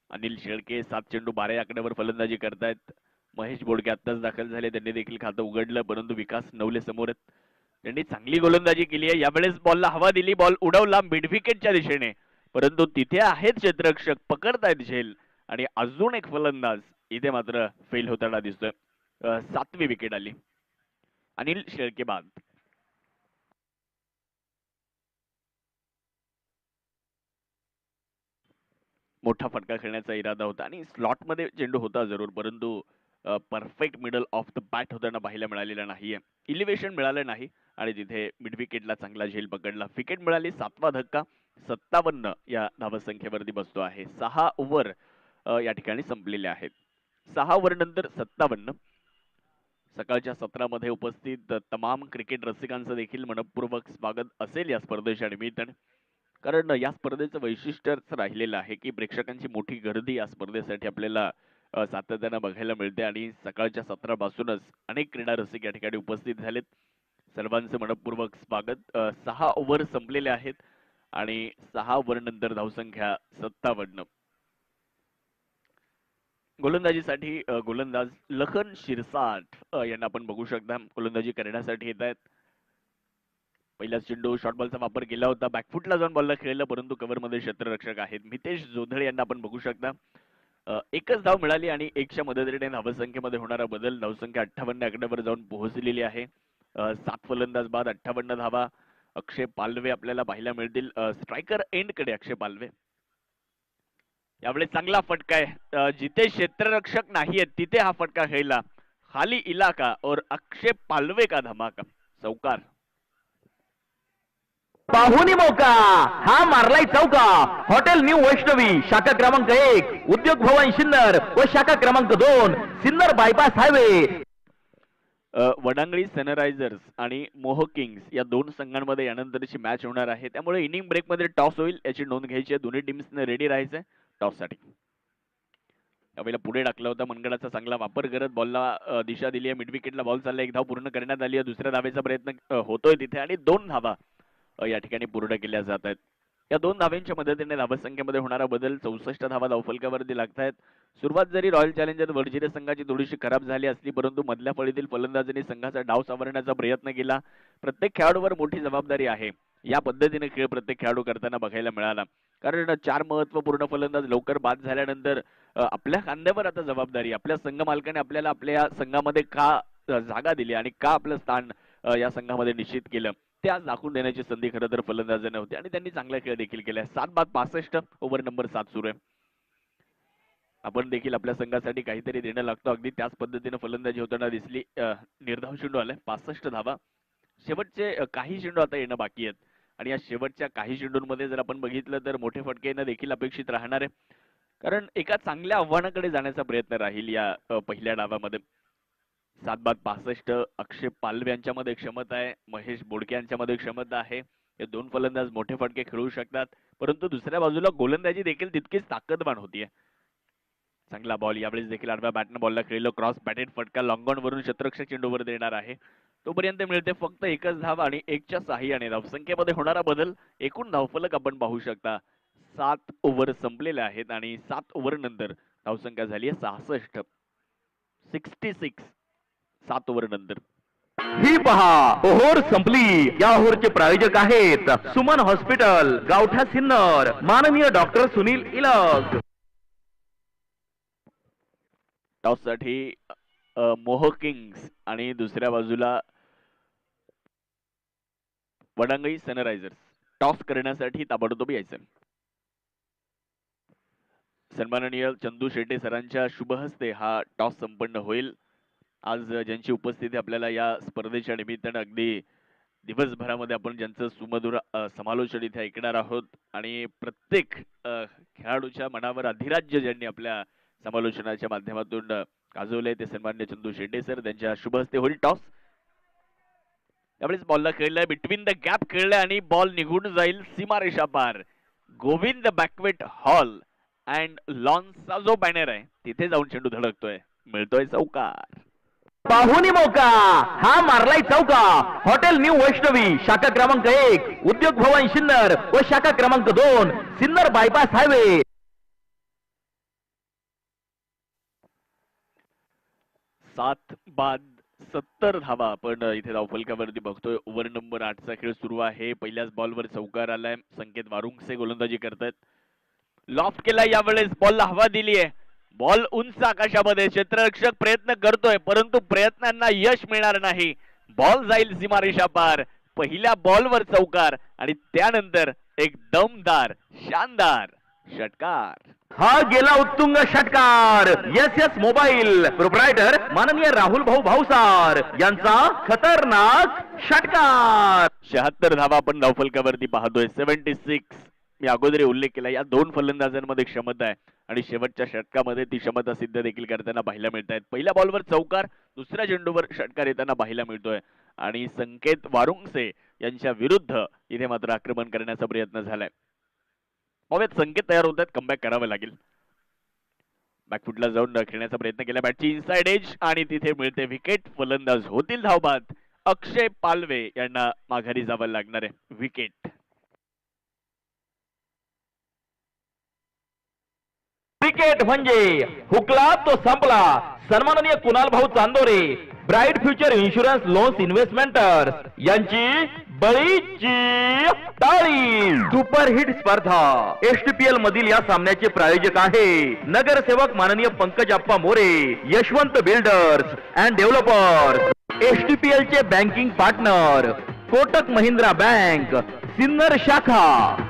अनिल शेळके 7 चेंडू 12 आकड्यावर फलंदाजी करतायत. महेश बोडके आत्ताच दाखल झाले, त्यांनी देखील खातं उघडलं, परंतु विकास नवले समोर आहेत. त्यांनी चांगली गोलंदाजी केली आहे. यावेळेस बॉलला हवा दिली, बॉल उडवला मिड विकेटच्या दिशेने, परंतु तिथे आहेत क्षेत्ररक्षक, पकडतायत झेल आणि अजून एक फलंदाज इथे मात्र फेल होताना दिसतोय. 7वी विकेट आली. अनिल शेळके बाद. मोठा फटका खेळण्याचा इरादा होता आणि स्लॉट मध्ये चेंडू होता जरूर, परंतु perfect middle of the bat होताना पाहायला मिळालेला नाहीये. इलिव्हेशन मिळालं नाही आणि तिथे मिड विकेटला चांगला झेल पकडला. विकेट मिळाली. 7वा धक्का. 57 या धावसंख्येवरती बसतो आहे. 6 ओव्हर या ठिकाणी संपलेले आहेत. 6 ओव्हर नंतर 57. सकाळच्या सत्रामध्ये उपस्थित तमाम क्रिकेट रसिकांचं देखील मनपूर्वक स्वागत असेल या स्पर्धेच्या निमित्ताने, कारण या स्पर्धेचं वैशिष्ट्यच राहिलेलं आहे की प्रेक्षकांची मोठी गर्दी या स्पर्धेसाठी आपल्याला सातत्यानं बघायला मिळते आणि सकाळच्या सत्रापासूनच अनेक क्रीडा रसिक या ठिकाणी उपस्थित झालेत. सर्वांचं मनपूर्वक स्वागत. 6 ओव्हर संपलेले आहेत आणि 6 ओव्हर नंतर धावसंख्या 57. गोलंदाजीसाठी गोलंदाज लखन शिरसाट यांना आपण बघू शकता गोलंदाजी करण्यासाठी येत आहेत. पहिला चेंडू शॉर्ट बॉलचा वापर केला होता, बॅकफुटला जाऊन बॉलला खेळलं, परंतु कव्हरमध्ये क्षेत्ररक्षक आहेत. मितेश जोधळे यांना आपण बघू शकता. एकच धाव मिळाली आणि 1च्या मदतीने धावसंख्येमध्ये होणारा बदल, धावसंख्या 58 आकड्यावर जाऊन पोहोचलेली आहे. 7 फलंदाज बाद, 58 धावा. अक्षय पालवे आपल्याला पाहायला मिळतील स्ट्रायकर एंड कडे. अक्षय पालवे यावेळेस चांगला फटका आहे. जिथे क्षेत्ररक्षक नाहीये तिथे हा फटका खेळला. खाली इलाका और अक्षय पालवे का धमाका. चौकार. पाहुणी मौका हा मारलाय चौका. हॉटेल न्यू वैष्णवी शाखा क्रमांक 1 उद्योग भवन सिन्नर व शाखा क्रमांक 2 सिन्नर बायपास हायवे. वडांगळी सनरायझर्स आणि मोह किंग्स या दोन संघांमध्ये यानंतरची मॅच होणार आहे, त्यामुळे इनिंग ब्रेक मध्ये टॉस होईल याची नोंद घ्यायची आहे. दोन्ही टीम्सने रेडी राहायचंय टॉस साठी. यावेळेला पुढे टाकला होता मनगडाचा चांगला वापर करत, बॉलला दिशा दिली आहे. मिड विकेटला बॉल चालला, एक धाव पूर्ण करण्यात आली आहे. दुसऱ्या धावेचा प्रयत्न होतोय तिथे आणि 2 धावा या ठिकाणी पूर्ण केल्या जात आहेत. या 2 धावांच्या मदतीने धावसंख्येमध्ये होणारा बदल 64 धावा धावफलकावरती लागतायत. सुरुवात जरी रॉयल चॅलेंजर वडजिरे संघाची थोडीशी खराब झाली असली, परंतु मधल्या फळीतील फलंदाजांनी संघाचा डाव सावरण्याचा प्रयत्न केला. प्रत्येक खेळाडूवर मोठी जबाबदारी आहे. या पद्धतीने खेळ प्रत्येक खेळाडू करताना बघायला मिळाला, कारण 4 महत्त्वपूर्ण फलंदाज लवकर बाद झाल्यानंतर आपल्या खांद्यावर आता जबाबदारी. आपल्या संघ मालकाने आपल्याला आपल्या संघामध्ये का जागा दिली आणि का आपलं स्थान या संघामध्ये निश्चित केलं ते आज दाखवून देण्याची संधी खरं तर फलंदाजांना होती आणि त्यांनी चांगला खेळ देखील केलाय. 7 बाद 65 ओव्हर नंबर 7 सुरू आहे. आपण देखील आपल्या संघासाठी काहीतरी देणं लागतो, अगदी त्याच पद्धतीने फलंदाजी होताना दिसली. निर्धाव चेंडू आलाय. 65 धावा. शेवटचे काही चेंडू आता येणं बाकी आहेत आणि या शेवटच्या काही चेंडूंमध्ये जर आपण बघितलं तर मोठे फटके येणं देखील अपेक्षित राहणार आहे, कारण एका चांगल्या आव्हानाकडे जाण्याचा प्रयत्न राहील या पहिल्या डावामध्ये. 7 बाद 65 अक्षय पालवे यांच्यामध्ये क्षमता आहे, महेश बोडके यांच्यामध्ये क्षमता आहे. हे दोन फलंदाज मोठे फटके खेळू शकतात, परंतु दुसऱ्या बाजूला गोलंदाजी देखील तितकीच ताकदवान होतीये. चांगला बॉल यावेळेस देखील आडव्या बॅटनं बॉलला खेळलो, क्रॉस बॅटेड फटका लॉंग ऑन वरून शतरक्षक चेंडूवर देणार आहे. तोपर्यंत मिळते फक्त एकच धाव आणि 1च्या साहाय्याने धावसंख्येमध्ये होणारा बदल. एकूण धावफलक आपण पाहू शकता. 7 ओव्हर संपलेल्या आहेत आणि 7 ओव्हर नंतर धावसंख्या झाली आहे 66. 66 7 ओव्हर नंतर. ही पहा ओव्हर संपली. या ओव्हरचे प्रायोजक आहेत सुमन हॉस्पिटल, गावठा सिन्नर, माननीय डॉक्टर सुनील इलग. टॉस साठी मोह किंग्स आणि दुसऱ्या बाजूला वडांगई सनरायझर्स. टॉस करण्यासाठी ताबडतोब यायचं. सन्माननीय चंदू शेटे सरांच्या शुभ हस्ते हा टॉस संपन्न होईल. आज ज्यांची उपस्थिती आपल्याला या स्पर्धेच्या निमित्तानं अगदी दिवसभरामध्ये आपण ज्यांचं सुमधुर समालोचन इथे ऐकणार आहोत आणि प्रत्येक खेळाडूच्या मनावर अधिराज्य ज्यांनी आपल्या समालोचनाच्या माध्यमातून गाजवले ते सन्मान्य चंदू शेटे सर. त्यांच्या शुभ हस्ते होईल टॉस. त्यावेळेस बॉलला खेळलाय, बिटवीन द गॅप खेळलाय आणि बॉल निघून जाईल सीमारेषा पार. गोविंद बॅकवेट हॉल अँड लॉन्सचा जो बॅनर आहे तिथे जाऊन चेंडू धडकतोय, मिळतोय चौकार. पाहुणी मौका, हा मारलाय चौका. हॉटेल न्यू वैष्णवी, शाखा क्रमांक 1 उद्योग भवन सिन्नर व शाखा क्रमांक 2 सिन्नर बायपास हायवे. 7 बाद 70 धावा आपण इथे धावफलकावरती बघतोय. ओव्हर नंबर 8चा खेळ सुरू आहे. पहिल्याच बॉलवर चौकार आलाय. संकेत वारुंगसे गोलंदाजी करतायत. लॉफ्ट केला, यावेळेस बॉलला हवा दिलीये. बॉल उंच आकाशामध्ये, क्षेत्ररक्षक प्रयत्न करतोय परंतु प्रयत्नांना यश मिळणार नाही. बॉल जाईल सीमारेषा पार. पहिल्या बॉलवर चौकार आणि त्यानंतर एक दमदार शानदार षटकार. हा गेला उत्तुंग षटकार. एस मोबाईल प्रोप्रायटर माननीय राहुल भाऊ भाऊसार यांचा खतरनाक षटकार. 76 धावा आपण धावफलकावरती पाहतोय. 76. मी अगोदर उल्लेख केला, या दोन फलंदाजांमध्ये क्षमता आहे आणि शेवटच्या षटकामध्ये ती क्षमता सिद्ध देखील करताना पाहायला मिळत आहेत. पहिल्या बॉलवर चौकार, दुसऱ्या चेंडूवर षटकार येताना पाहायला मिळतोय आणि संकेत वारुंगसे यांच्या विरुद्ध इथे मात्र आक्रमण करण्याचा प्रयत्न झालाय. पाहूयात संकेत तयार होत आहेत, कमबॅक करावं लागेल. बॅकफुटला जाऊन खेळण्याचा प्रयत्न केला, बॅटची इनसाइड एज आणि तिथे मिळते विकेट. फलंदाज होतील धावबाद. अक्षय पालवे यांना माघारी जावं लागणार आहे. विकेट. क्रिकेट म्हणजे हुकला तो संपला. सन्माननीय Kunal Bhau Chandore, bright future insurance loans investmentors यांची बळीची टाळी. सुपरहिट स्पर्धा एसटीपीएल मधील या सामन्याचे प्रायोजक आहे नगरसेवक माननीय Pankaj Appa More, Yashwant builders and developers. STPL चे banking partner Kotak Mahindra bank Sinnar शाखा.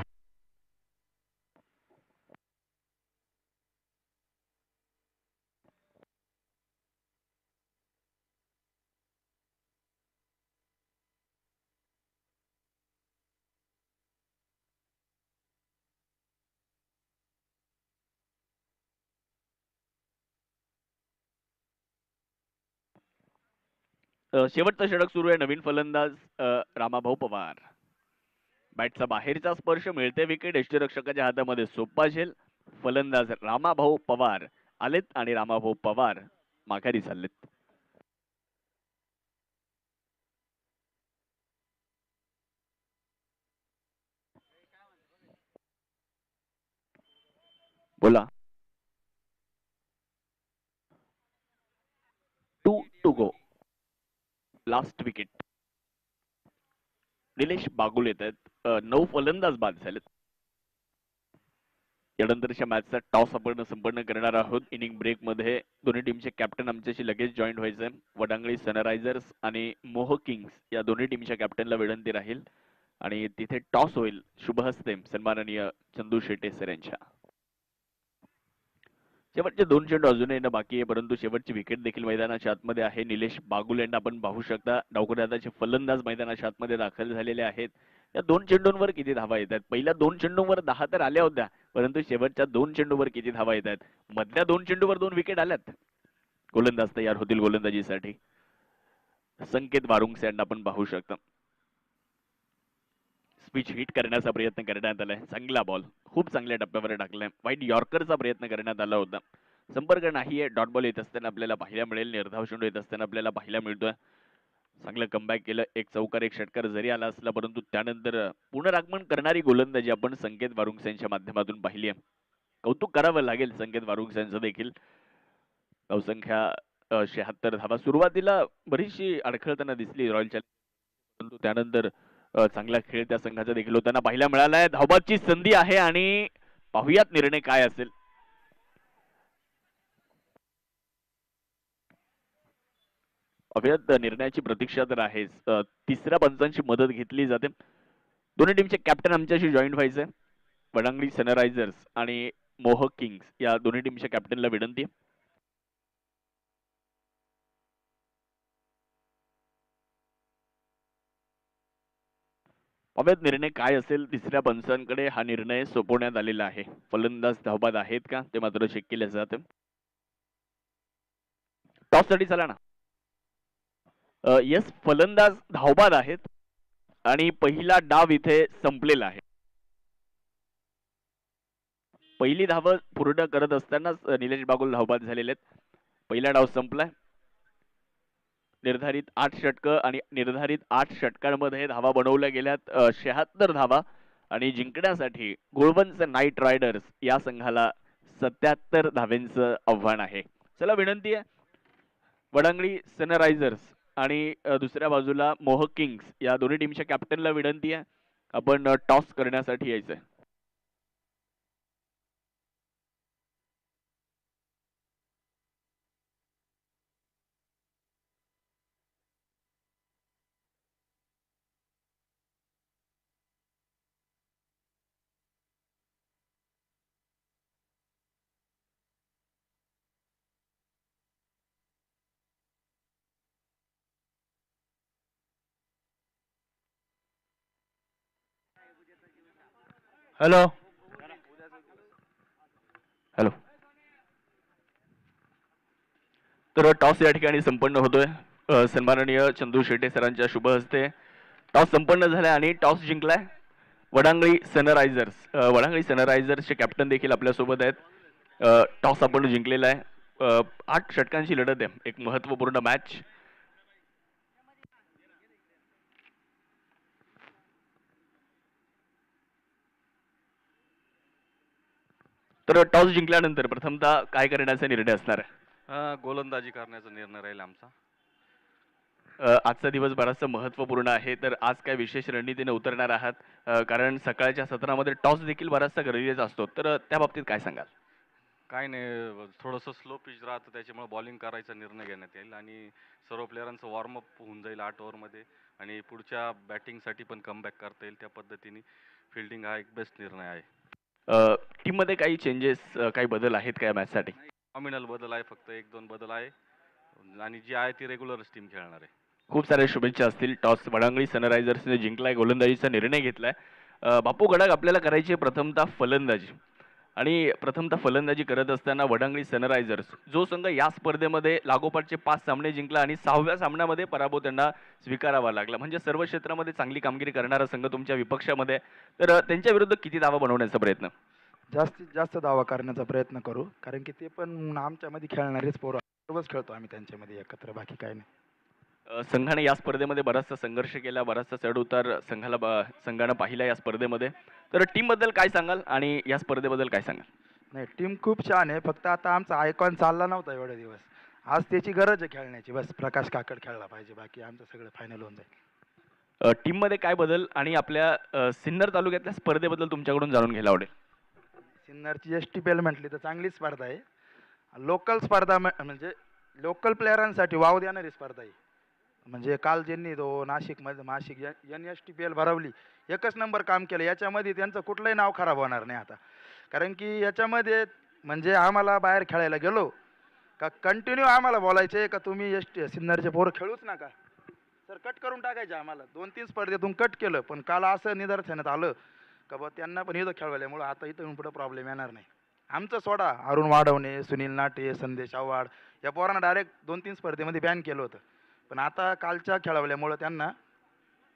शेवटचं षटक सुरू आहे. नवीन फलंदाज रामाभाऊ पवार. बॅटचा बाहेरचा स्पर्श, मिळते विकेट. यष्टीरक्षकाच्या हातामध्ये सोप्पा झेल. फलंदाज रामाभाऊ पवार आलेत आणि रामाभाऊ पवार माघारी चाललेत. बोला. 2 to go. Last wicket. Nilesh Bagul येत आहेत. 9 फलंदाज बाद झालेत. यानंतरच्या मॅचचा टॉस आपण संपन्न करणार आहोत. इनिंग ब्रेक मध्ये दोन्ही टीमचे कॅप्टन आमच्याशी लगेच जॉईन व्हायचे. वडांगळी सनरायझर्स आणि मोह किंग्स या दोन्ही टीमच्या कॅप्टनला विनंती राहील आणि तिथे टॉस होईल शुभ हस्ते सन्माननीय चंदू शेटे सर यांच्या. शेवटचे 2 चेंडू अजूनही येणं बाकी आहे, परंतु शेवटची विकेट देखील मैदानाच्या आतमध्ये आहे. निलेश बागुल यांना आपण पाहू शकता. डावखुऱ्याचे फलंदाज मैदानाच्या आतमध्ये दाखल झालेले आहेत. या 2 चेंडूंवर किती धावा येतात? पहिल्या 2 चेंडूंवर 10 तर आल्या होत्या, परंतु शेवटच्या 2 चेंडूवर किती धावा येतात? मधल्या 2 चेंडूवर 2 विकेट आल्यात. गोलंदाज तयार होतील गोलंदाजीसाठी. संकेत वारुंगसे यांना आपण पाहू शकता. स्पिच हिट करण्याचा प्रयत्न करण्यात आलाय. चांगला बॉल खूप चांगल्या टप्प्यावर टाकलाय. वाईट यॉर्करचा प्रयत्न करण्यात आला होता. संपर्क नाहीये. डॉट बॉल येत असताना आपल्याला पाहायला मिळेल. निर्धाव चेंडू येत असताना आपल्याला पाहायला मिळतोय. चांगलं कमबॅक केलं. एक चौकार एक षटकार जरी आला असला, परंतु त्यानंतर पुनरागमन करणारी गोलंदाजी आपण संकेत वारुंगसे यांच्या माध्यमातून पाहिली आहे. कौतुक करावं लागेल संकेत वारुंगसे यांचं देखील. धावसंख्या 76 धावा. सुरुवातीला बरीचशी अडखळताना दिसली रॉयल चॅलेंजर्स, परंतु त्यानंतर चांगला खेळ त्या संघाचा देखील होताना पाहायला मिळालाय. धावबादची संधी आहे आणि पाहुयात निर्णय काय असेल. अभ्यात निर्णयाची प्रतीक्षा तर आहेच. तिसऱ्या पंचांची मदत घेतली जाते. दोन्ही टीमचे कॅप्टन आमच्याशी जॉईन व्हायचे. वडांगडी सनरायझर्स आणि मोहक किंग्स या दोन्ही टीमच्या कॅप्टनला विनंती. अभ्यात निर्णय काय असेल. तिसऱ्या पंचांकडे हा निर्णय सोपवण्यात आलेला आहे. फलंदाज धावबाद आहेत का ते मात्र चेक केले जाते. टॉस साठी चला ना. येस, फलंदाज धावबाद आहेत आणि पहिला डाव इथे संपलेला आहे. पहिली धाव पूर्ण करत असतानाच निलेश बागुल धावबाद झालेले आहेत. पहिला डाव संपलाय. निर्धारित 8 षटकं आणि निर्धारित 8 षटकांमध्ये धावा बनवल्या गेल्यात 76 धावा आणि जिंकण्यासाठी गुळवंच नाईट रायडर्स या संघाला 77 धावांचं आव्हान आहे. चला, विनंती आहे वडांगडी सनरायझर्स आणि दुसऱ्या बाजूला मोहक किंग्स या दोन्ही टीमच्या कॅप्टनला विनंती आहे आपण टॉस करण्यासाठी यायचंय. Hello hello. तर टॉस या ठिकाणी संपन्न होतोय. सन्माननीय चंदू शेटे सरांच्या शुभ हस्ते टॉस संपन्न झालाय आणि टॉस जिंकलाय वडांगडी सनरायझर्स. वडांगडी सनरायझर्सचे कॅप्टन देखील आपल्यासोबत आहेत. टॉस आपण जिंकलेला आहे. 8 षटकांची लढत आहे. एक महत्वपूर्ण मॅच. तर टॉस जिंकल्यानंतर प्रथमतः काय करण्याचा निर्णय असणार आहे? गोलंदाजी करण्याचा निर्णय राहील आमचा. आजचा दिवस बराचसा महत्वपूर्ण आहे. तर आज काय विशेष रणनीतीने उतरणार आहात? कारण सकाळच्या सत्रामध्ये टॉस देखील बराचसा गरजेचा असतो. तर त्या बाबतीत काय सांगाल? काय नाही, थोडंसं स्लो पिच राहतं, त्याच्यामुळे बॉलिंग करायचा निर्णय घेण्यात येईल आणि सर्व प्लेयरांचं वॉर्मअप होऊन जाईल 8 ओव्हरमध्ये आणि पुढच्या बॅटिंगसाठी पण कमबॅक करता येईल. त्या पद्धतीने फिल्डिंग हा एक बेस्ट निर्णय आहे. टीममध्ये काही चेंजेस, काही बदल आहेत का या मॅचसाठी? नॉमिनल बदल आहे, फक्त 1-2 बदल आहे आणि जी आहे ती रेग्युलरच टीम खेळणार आहे. खूप साऱ्या शुभेच्छा असतील. टॉस वडांगडी सनरायझर्सने जिंकलाय, गोलंदाजीचा निर्णय घेतलाय. बापू गडाख, आपल्याला करायची प्रथमतः फलंदाजी आणि प्रथमतः फलंदाजी करत असताना वडांगडी सनरायझर्स जो संघ या स्पर्धेमध्ये लागोपाठचे 5 सामने जिंकला आणि 6व्या सामन्यामध्ये पराभव त्यांना स्वीकारावा लागला, म्हणजे सर्व क्षेत्रामध्ये चांगली कामगिरी करणारा संघ तुमच्या विपक्षामध्ये. तर त्यांच्या विरुद्ध किती धावा बनवण्याचा प्रयत्न? जास्तीत जास्त दावा करण्याचा प्रयत्न करू, कारण की ते पण आमच्यामध्ये खेळणारेच पोरं, सर्वच खेळतो आम्ही त्यांच्यामध्ये एकत्र, बाकी काही नाही. संघाने या स्पर्धेमध्ये बराचसा संघर्ष केला, बराचसा चढ उतार संघानं पाहिला या स्पर्धेमध्ये. तर टीम बद्दल काय सांगाल आणि या स्पर्धेबद्दल काय सांगाल? नाही, टीम खूप छान आहे, फक्त आता आमचा आयकॉन चालला नव्हता एवढे दिवस. आज त्याची गरज आहे खेळण्याची, बस प्रकाश काकड खेळला पाहिजे, बाकी आमचं सगळं फायनल होऊन जाईल. टीममध्ये काय बदल आणि आपल्या सिन्नर तालुक्यातल्या स्पर्धेबद्दल तुमच्याकडून जाणून घ्यायला आवडेल. सिन्नरची STPL म्हटली तर चांगली स्पर्धा आहे. लोकल स्पर्धा म्हणजे लोकल प्लेयरांसाठी वाव देणारी स्पर्धा आहे. म्हणजे काल ज्यांनी तो नाशिक NSTPL भरवली, एकच नंबर काम केलं. याच्यामध्ये त्यांचं कुठलंही नाव खराब होणार नाही आता, कारण की याच्यामध्ये म्हणजे आम्हाला बाहेर खेळायला गेलो का कंटिन्यू आम्हाला बोलायचे का तुम्ही सिन्नरचे पोरं खेळूच नका सर, कट करून टाकायचे आम्हाला. 2-3 स्पर्धेतून कट केलं, पण काल असं निदर्शनात आलं का बा त्यांना पण इथं खेळवल्यामुळं आता इथून पुढे प्रॉब्लेम येणार नाही. आमचं सोडा, अरुण वाढवणे, सुनील नाटे, संदेश आव्हाड या पोरांना डायरेक्ट 2-3 स्पर्धेमध्ये बॅन केलं होतं, पण आता कालच्या खेळवल्यामुळं त्यांना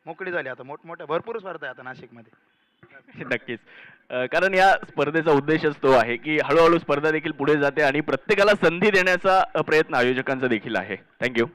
मोकळी झाली. आता मोठमोठ्या भरपूर स्पर्धा आहे आता नाशिकमध्ये. नक्कीच. कारण या स्पर्धेचा उद्देशच तो आहे की हळूहळू स्पर्धा देखील पुढे जाते आणि प्रत्येकाला संधी देण्याचा प्रयत्न आयोजकांचा देखील आहे. थँक्यू.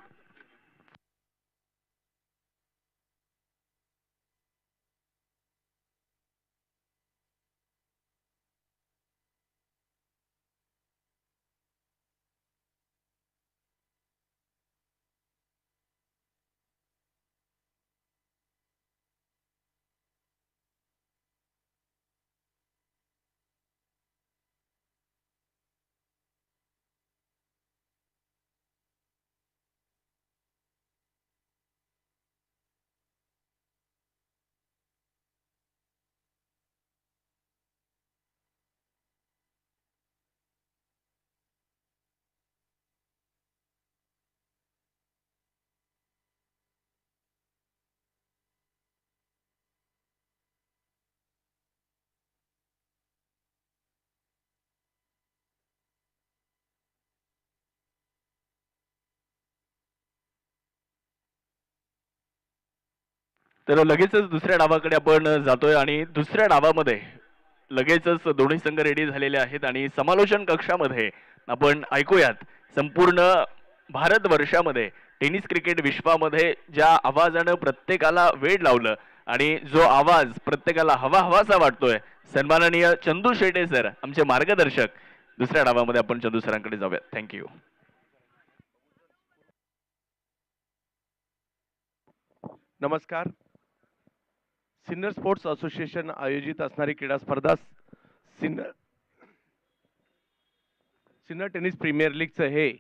तर लगेचच दुसऱ्या डावाकडे आपण जातोय आणि दुसऱ्या डावामध्ये लगेचच दोन्ही संघ रेडी झालेले आहेत आणि समालोचन कक्षामध्ये आपण ऐकूयात संपूर्ण भारतवर्षामध्ये टेनिस क्रिकेट विश्वामध्ये ज्या आवाजानं प्रत्येकाला वेड लावलं आणि जो आवाज प्रत्येकाला हवा हवासा वाटतोय, सन्माननीय चंदू शेटे सर आमचे मार्गदर्शक. दुसऱ्या डावामध्ये आपण चंदू सरांकडे जाऊयात. थँक्यू. नमस्कार. सिन्नर स्पोर्ट्स असोसिएशन आयोजित असणारी क्रीडा स्पर्धा सिन्नर टेनिस प्रीमियर लीगचं हे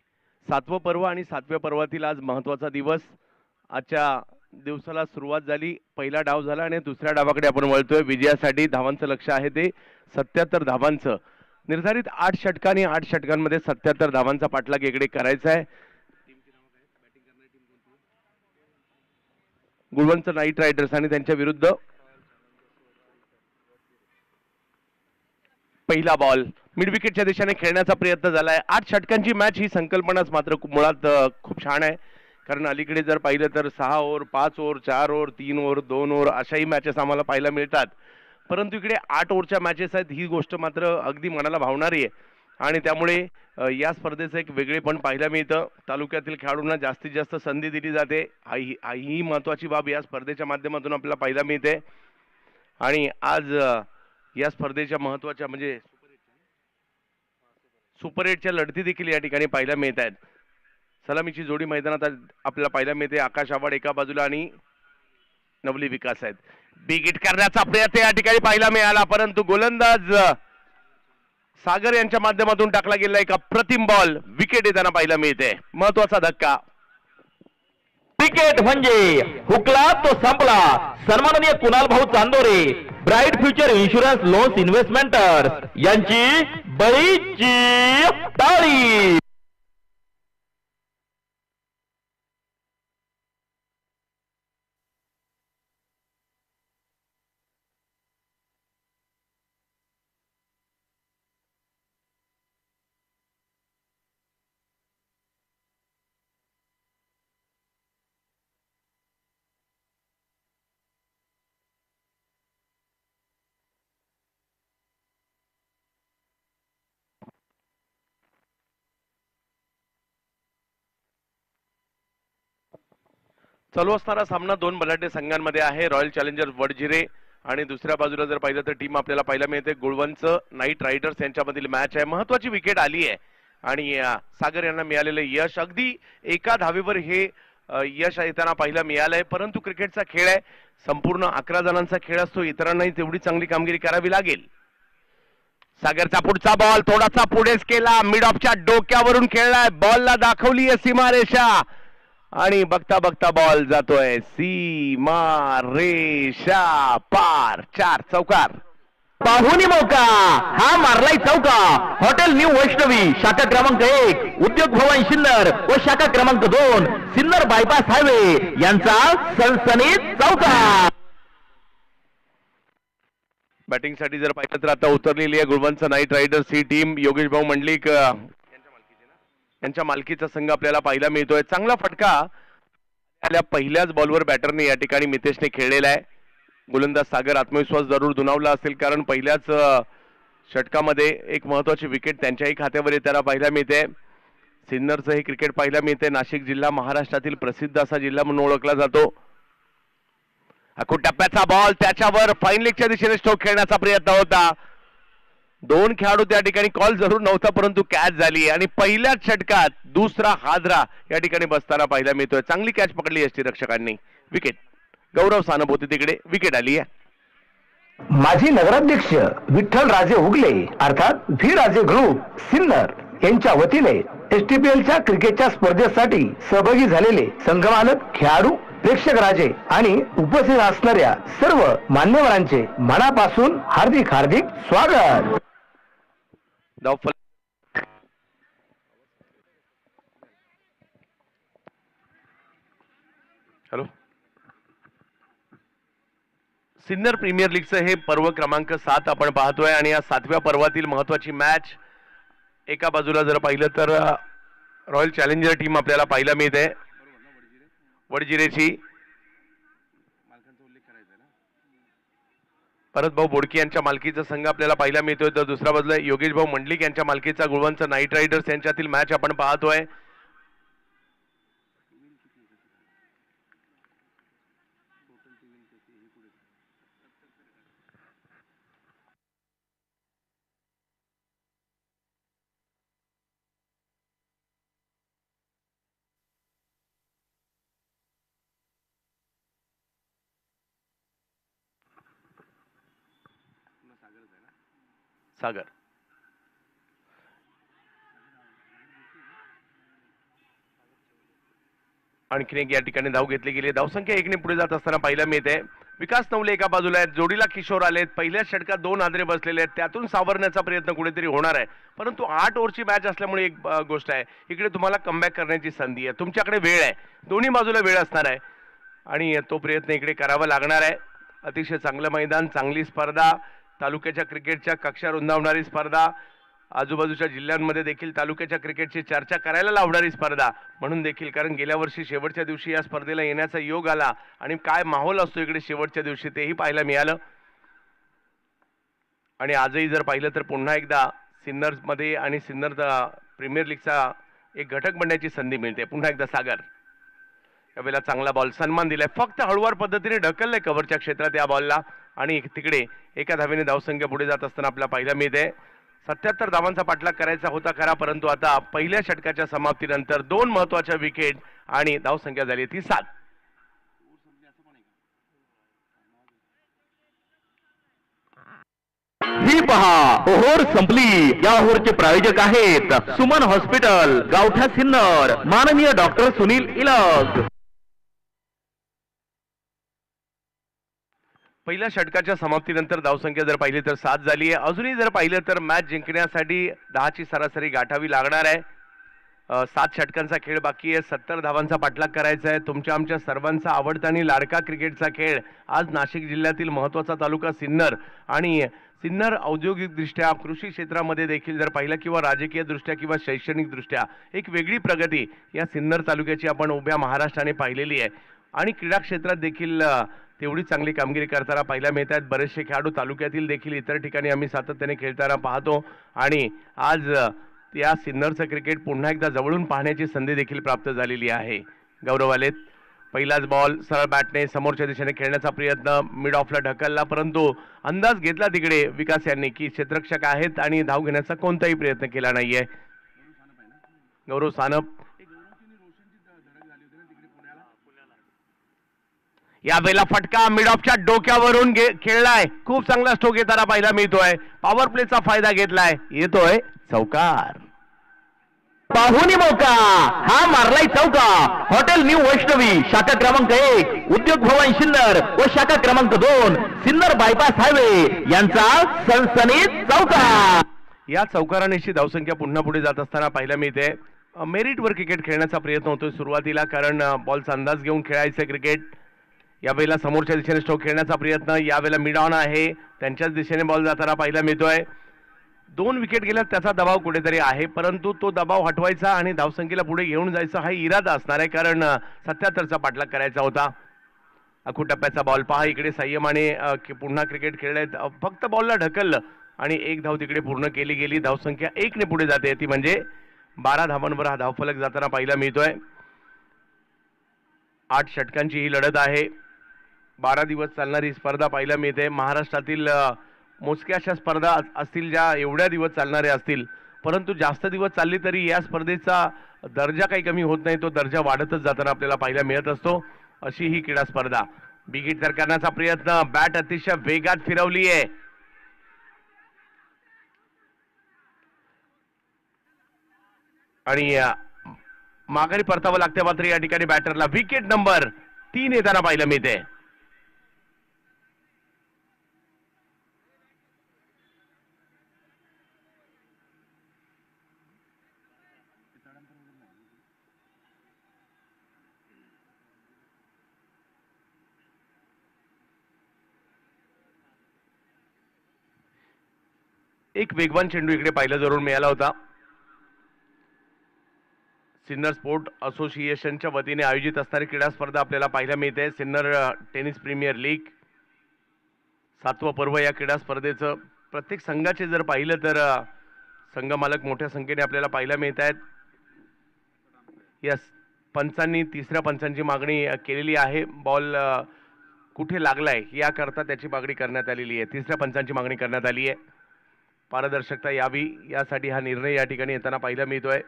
7वं पर्व आणि 7व्या पर्वातील आज महत्त्वाचा दिवस. आजच्या दिवसाला सुरुवात झाली, पहिला डाव झाला आणि दुसऱ्या डावाकडे आपण वळतोय. विजयासाठी धावांचं लक्ष आहे ते 77 धावांचं. निर्धारित 8 षटकांनी 8 षटकांमध्ये 77 धावांचा पाठलाग इकडे करायचा आहे. गुळवंच नाईट रायडर्स आणि त्यांच्या विरुद्ध पहिला बॉल मिड विकेटच्या दिशेने खेळण्याचा प्रयत्न झालाय. 8 षटकांची मॅच ही संकल्पनाच मात्र मुळात खूप छान आहे, कारण अलीकडे जर पाहिलं तर 6 over, 5 over, 4 over, 3 over, 2 over अशाही मॅचेस आम्हाला पाहायला मिळतात, परंतु इकडे 8 ओव्हरच्या मॅचेस आहेत. ही गोष्ट मात्र अगदी मनाला भावणारी आहे आणि त्यामुळे या स्पर्धेचं एक वेगळेपण पाहायला मिळतं. तालुक्यातील खेळाडूंना जास्तीत जास्त संधी दिली जाते, ही महत्वाची बाब या स्पर्धेच्या माध्यमातून आपल्याला पाहायला मिळते. आणि आज या स्पर्धेच्या महत्वाच्या म्हणजे सुपर 8च्या लढती देखील या ठिकाणी पाहायला मिळत आहेत. सलामीची जोडी मैदानात आपल्याला पाहायला मिळते. आकाश आव्हाड एका बाजूला आणि नवली विकास आहेत. बिग हिट करण्याचा प्रयत्न या ठिकाणी पाहायला मिळाला, परंतु गोलंदाज सागर यांच्या माध्यमातून टाकला गेला एक अप्रतिम बॉल विकेट येताना पाहायला मिळते. महत्वाचा धक्का. विकेट म्हणजे हुकला तो संपला. सन्माननीय Kunal Bhau Chandore, bright future insurance loans investmentors यांची बळीची टाळी. चालू असणारा सामना 2 बलाढ्य संघांमध्ये आहे. रॉयल चॅलेंजर्स वडजिरे आणि दुसऱ्या बाजूला जर पाहिलं तर टीम आपल्याला पाहायला मिळते गुळवंच नाईट रायडर्स यांच्यामधील मॅच आहे. महत्वाची विकेट आली आहे आणि सागर यांना मिळालेले यश अगदी एका धावेवर हे यश येताना पाहायला मिळालंय. परंतु क्रिकेटचा खेळ आहे, संपूर्ण 11 जणांचा खेळ असतो, इतरांनाही तेवढी चांगली कामगिरी करावी लागेल. सागरचा पुढचा बॉल थोडासा पुढेच केला, मिड ऑफच्या डोक्यावरून खेळलाय, बॉलला दाखवली आहे सीमारेषा आणि बघता बघता बॉल जातोय सीमा रेषा पार. 4 चौकार. पाहुणी मौका हा मारलाय चौका. हॉटेल न्यू वैष्णवी शाखा क्रमांक 1 उद्योग भवन सिन्नर व शाखा क्रमांक 2 सिन्नर बायपास हायवे यांचा सनसनीत चौका. बॅटिंगसाठी जर पाहिलं तर आता उतरलेली आहे गुळवंच नाईट रायडर्स ही टीम. योगेश भाऊ मंडलिक यांच्या मालकीचा संघ आपल्याला पाहायला मिळतोय. चांगला फटका आल्या पहिल्याच बॉलवर बॅटरने या ठिकाणी मितेशने खेळलेला आहे. गोलंदाज सागर आत्मविश्वास जरूर दुणावला असेल, कारण पहिल्याच षटकामध्ये एक महत्वाची विकेट त्यांच्याही खात्यावर त्याला पाहायला मिळते. सिन्नरचं हे क्रिकेट पाहायला मिळते. नाशिक जिल्हा महाराष्ट्रातील प्रसिद्ध असा जिल्हा म्हणून ओळखला जातो. टप्प्याचा बॉल त्याच्यावर फाईन लेगच्या दिशेने स्ट्रोक खेळण्याचा प्रयत्न होता. दोन खेळाडू त्या ठिकाणी कॉल जरूर नव्हता, परंतु कॅच झाली आणि पहिल्याच षटकात दुसरा हादरा या ठिकाणी बसताना पाहायला मिळतोय. चांगली कॅच पकडली असती रक्षकांनी. विकेट गौरव सानप होते तिकडे. विकेट आली आहे. माजी नगराध्यक्ष विठ्ठल राजे उगले अर्थात व्ही राजे ग्रुप सिन्नर यांच्या वतीने STPLच्या क्रिकेटच्या स्पर्धेसाठी सहभागी झालेले संघमालक, खेळाडू, प्रेक्षक राजे आणि उपस्थित असणाऱ्या सर्व मान्यवरांचे मनापासून हार्दिक हार्दिक स्वागत. हॅलो. सिन्नर प्रीमियर लीगचं हे पर्व क्रमांक 7 आपण पाहतोय आणि या 7व्या पर्वातील महत्वाची मॅच एका बाजूला जर पाहिलं तर रॉयल चॅलेंजर टीम आपल्याला पाहायला मिळते. वडजिरेची परत भाऊ बोडके यांच्या मालकीचा संघ आपल्याला पाहायला मिळतोय. तर दुसऱ्या बाजूला योगेश भाऊ मंडलिक यांच्या मालकीचा गुळवंच नाईट रायडर्स यांच्यातील मॅच आपण पाहतोय. सागर आणखीन एक या ठिकाणी धाव घेतली गेली. धावसंख्या 1 ने पुढे जात असताना पाहायला मिळते. विकास नवले एका बाजूला आहेत, जोडीला किशोर आलेत. पहिल्या षटकात 2 आदरे बसलेले आहेत, त्यातून सावरण्याचा प्रयत्न कुठेतरी होणार आहे. परंतु 8 ओव्हरची मॅच असल्यामुळे एक गोष्ट आहे, इकडे तुम्हाला कमबॅक करण्याची संधी आहे. तुमच्याकडे वेळ आहे, दोन्ही बाजूला वेळ असणार आहे आणि तो प्रयत्न इकडे करावा लागणार आहे. अतिशय चांगलं मैदान, चांगली स्पर्धा, तालुक्याच्या क्रिकेटच्या कक्षा रुंदावणारी स्पर्धा, आजूबाजूच्या जिल्ह्यांमध्ये देखील तालुक्याच्या क्रिकेटची चर्चा करायला लावणारी स्पर्धा म्हणून देखील, कारण गेल्या वर्षी शेवटच्या दिवशी या स्पर्धेला येण्याचा योग आला आणि काय माहोल असतो इकडे शेवटच्या दिवशी तेही पाहायला मिळालं. आणि आजही जर पाहिलं तर पुन्हा एकदा सिन्नरमध्ये आणि सिन्नर प्रीमियर लीगचा एक घटक बनण्याची संधी मिळते. पुन्हा एकदा सागर यावेळेला चांगला बॉल, सन्मान दिलाय, फक्त हळूवार पद्धतीने ढकललंय कव्हरच्या क्षेत्रात या बॉलला आणि तिकडे एका धावेने धावसंख्या पुढे जात असताना आपल्याला पाहायला मिळते. 77 धावांचा पाठलाग करायचा होता खरा, परंतु आता पहिल्या षटकाच्या समाप्तीनंतर 2 महत्वाच्या विकेट आणि धावसंख्या झाली ती 7. ही पहा ओव्हर संपली. या ओव्हरचे प्रायोजक आहेत सुमन हॉस्पिटल, गावठा सिन्नर, माननीय डॉक्टर सुनील इलग. पहिल्या षटकाच्या समाप्तीनंतर धावसंख्या जर पाहिली तर 7 झाली आहे. अजूनही जर पाहिलं तर मॅच जिंकण्यासाठी 10ची सरासरी गाठावी लागणार आहे. 7 षटकांचा खेळ बाकी आहे. 70 धावांचा पाठलाग करायचा आहे. तुमच्या आमच्या सर्वांचा आवडता आणि लाडका क्रिकेटचा खेळ. आज नाशिक जिल्ह्यातील महत्त्वाचा तालुका सिन्नर आणि सिन्नर औद्योगिकदृष्ट्या, कृषी क्षेत्रामध्ये देखील जर पाहिलं किंवा राजकीय दृष्ट्या किंवा शैक्षणिक दृष्ट्या एक वेगळी प्रगती या सिन्नर तालुक्याची आपण उभ्या महाराष्ट्राने पाहिलेली आहे आणि क्रीडा क्षेत्रात देखील तेवढी चांगली कामगिरी करताना पाहायला मिळत आहेत. बरेचसे खेळाडू तालुक्यातील देखील इतर ठिकाणी आम्ही सातत्याने खेळताना पाहतो आणि आज या सिन्नरचं क्रिकेट पुन्हा एकदा जवळून पाहण्याची संधी देखील प्राप्त झालेली आहे. गौरव आलेत. पहिलाच बॉल सरळ बॅटने समोरच्या दिशेने खेळण्याचा प्रयत्न, मिड ऑफला ढकलला, परंतु अंदाज घेतला तिकडे विकास यांनी की क्षेत्ररक्षक आहेत आणि धाव घेण्याचा कोणताही प्रयत्न केला नाहीये. गौरव सानप यावेळेला फटका मिड ऑफच्या डोक्यावरून खेळलाय. खूप चांगला स्ट्रोक येताना पाहायला मिळतोय. पॉवर प्लेचा फायदा घेतलाय. येतोय चौकार. पाहुणी मौका हा मारलाय चौका. हॉटेल न्यू वैष्णवी शाखा क्रमांक 1 उद्योग भवन सिन्नर व शाखा क्रमांक 2 सिन्नर बायपास हायवे यांचा सनसनीत चौका. या चौकारानेशी धावसंख्या पुन्हा पुढे जात असताना पाहायला मिळते. मेरिटवर क्रिकेट खेळण्याचा प्रयत्न होतोय सुरुवातीला, कारण बॉलचा अंदाज घेऊन खेळायचं क्रिकेट. यावेळेला समोरच्या दिशेने स्ट्रोक खेळण्याचा प्रयत्न, यावेळेला मिड ऑन आहे, त्यांच्याच दिशेने बॉल जाताना पाहायला मिळतोय. 2 विकेट गेल्यात त्याचा दबाव कुठेतरी आहे, परंतु तो दबाव हटवायचा आणि धावसंख्येला पुढे घेऊन जायचा हा इरादा असणार आहे, कारण 77चा पाठलाग करायचा होता. अखू टप्प्याचा बॉल पहा, इकडे संयमाने पुन्हा क्रिकेट खेळलेत, फक्त बॉलला ढकललं आणि 1 धाव तिकडे पूर्ण केली गेली. धावसंख्या 1 ने पुढे जाते, ती म्हणजे 12 धावांवर हा धावफलक जाताना पाहायला मिळतोय. 8 षटकांची ही लढत आहे. 12 दिवस चालणारी स्पर्धा पाहायला मिळते. महाराष्ट्रातील मोजक्या अशा स्पर्धा असतील ज्या एवढ्या दिवस चालणाऱ्या असतील, परंतु जास्त दिवस चालली तरी या स्पर्धेचा दर्जा काही कमी होत नाही, तो दर्जा वाढतच जाताना आपल्याला पाहायला मिळत असतो. अशी ही क्रीडा स्पर्धा. बिग तर करण्याचा प्रयत्न, बॅट अतिशय वेगात फिरवली आहे आणि माघारी परतावं लागते, मात्र या ठिकाणी बॅटरला विकेट नंबर 3 येताना पाहायला मिळते. एक वेगवान चेंडू इकडे पाहिला जरूर मिळाला होता. सिन्नर स्पोर्ट असोसिएशनच्या वतीने आयोजित असणारी क्रीडा स्पर्धा आपल्याला पाहायला मिळते. सिन्नर टेनिस प्रीमियर लीग 7वं पर्व या क्रीडा स्पर्धेचं. प्रत्येक संघाचे जर पाहिलं तर संघ मालक मोठ्या संख्येने आपल्याला पाहायला मिळत आहेत. यस, पंचांनी 3ऱ्या पंचांची मागणी केलेली आहे. बॉल कुठे लागलाय याकरता त्याची मागणी करण्यात आलेली आहे. 3ऱ्या पंचांची मागणी करण्यात आली आहे. पारदर्शकता यावी यासाठी हा निर्णय या ठिकाणी येताना पाहायला मिळतोय.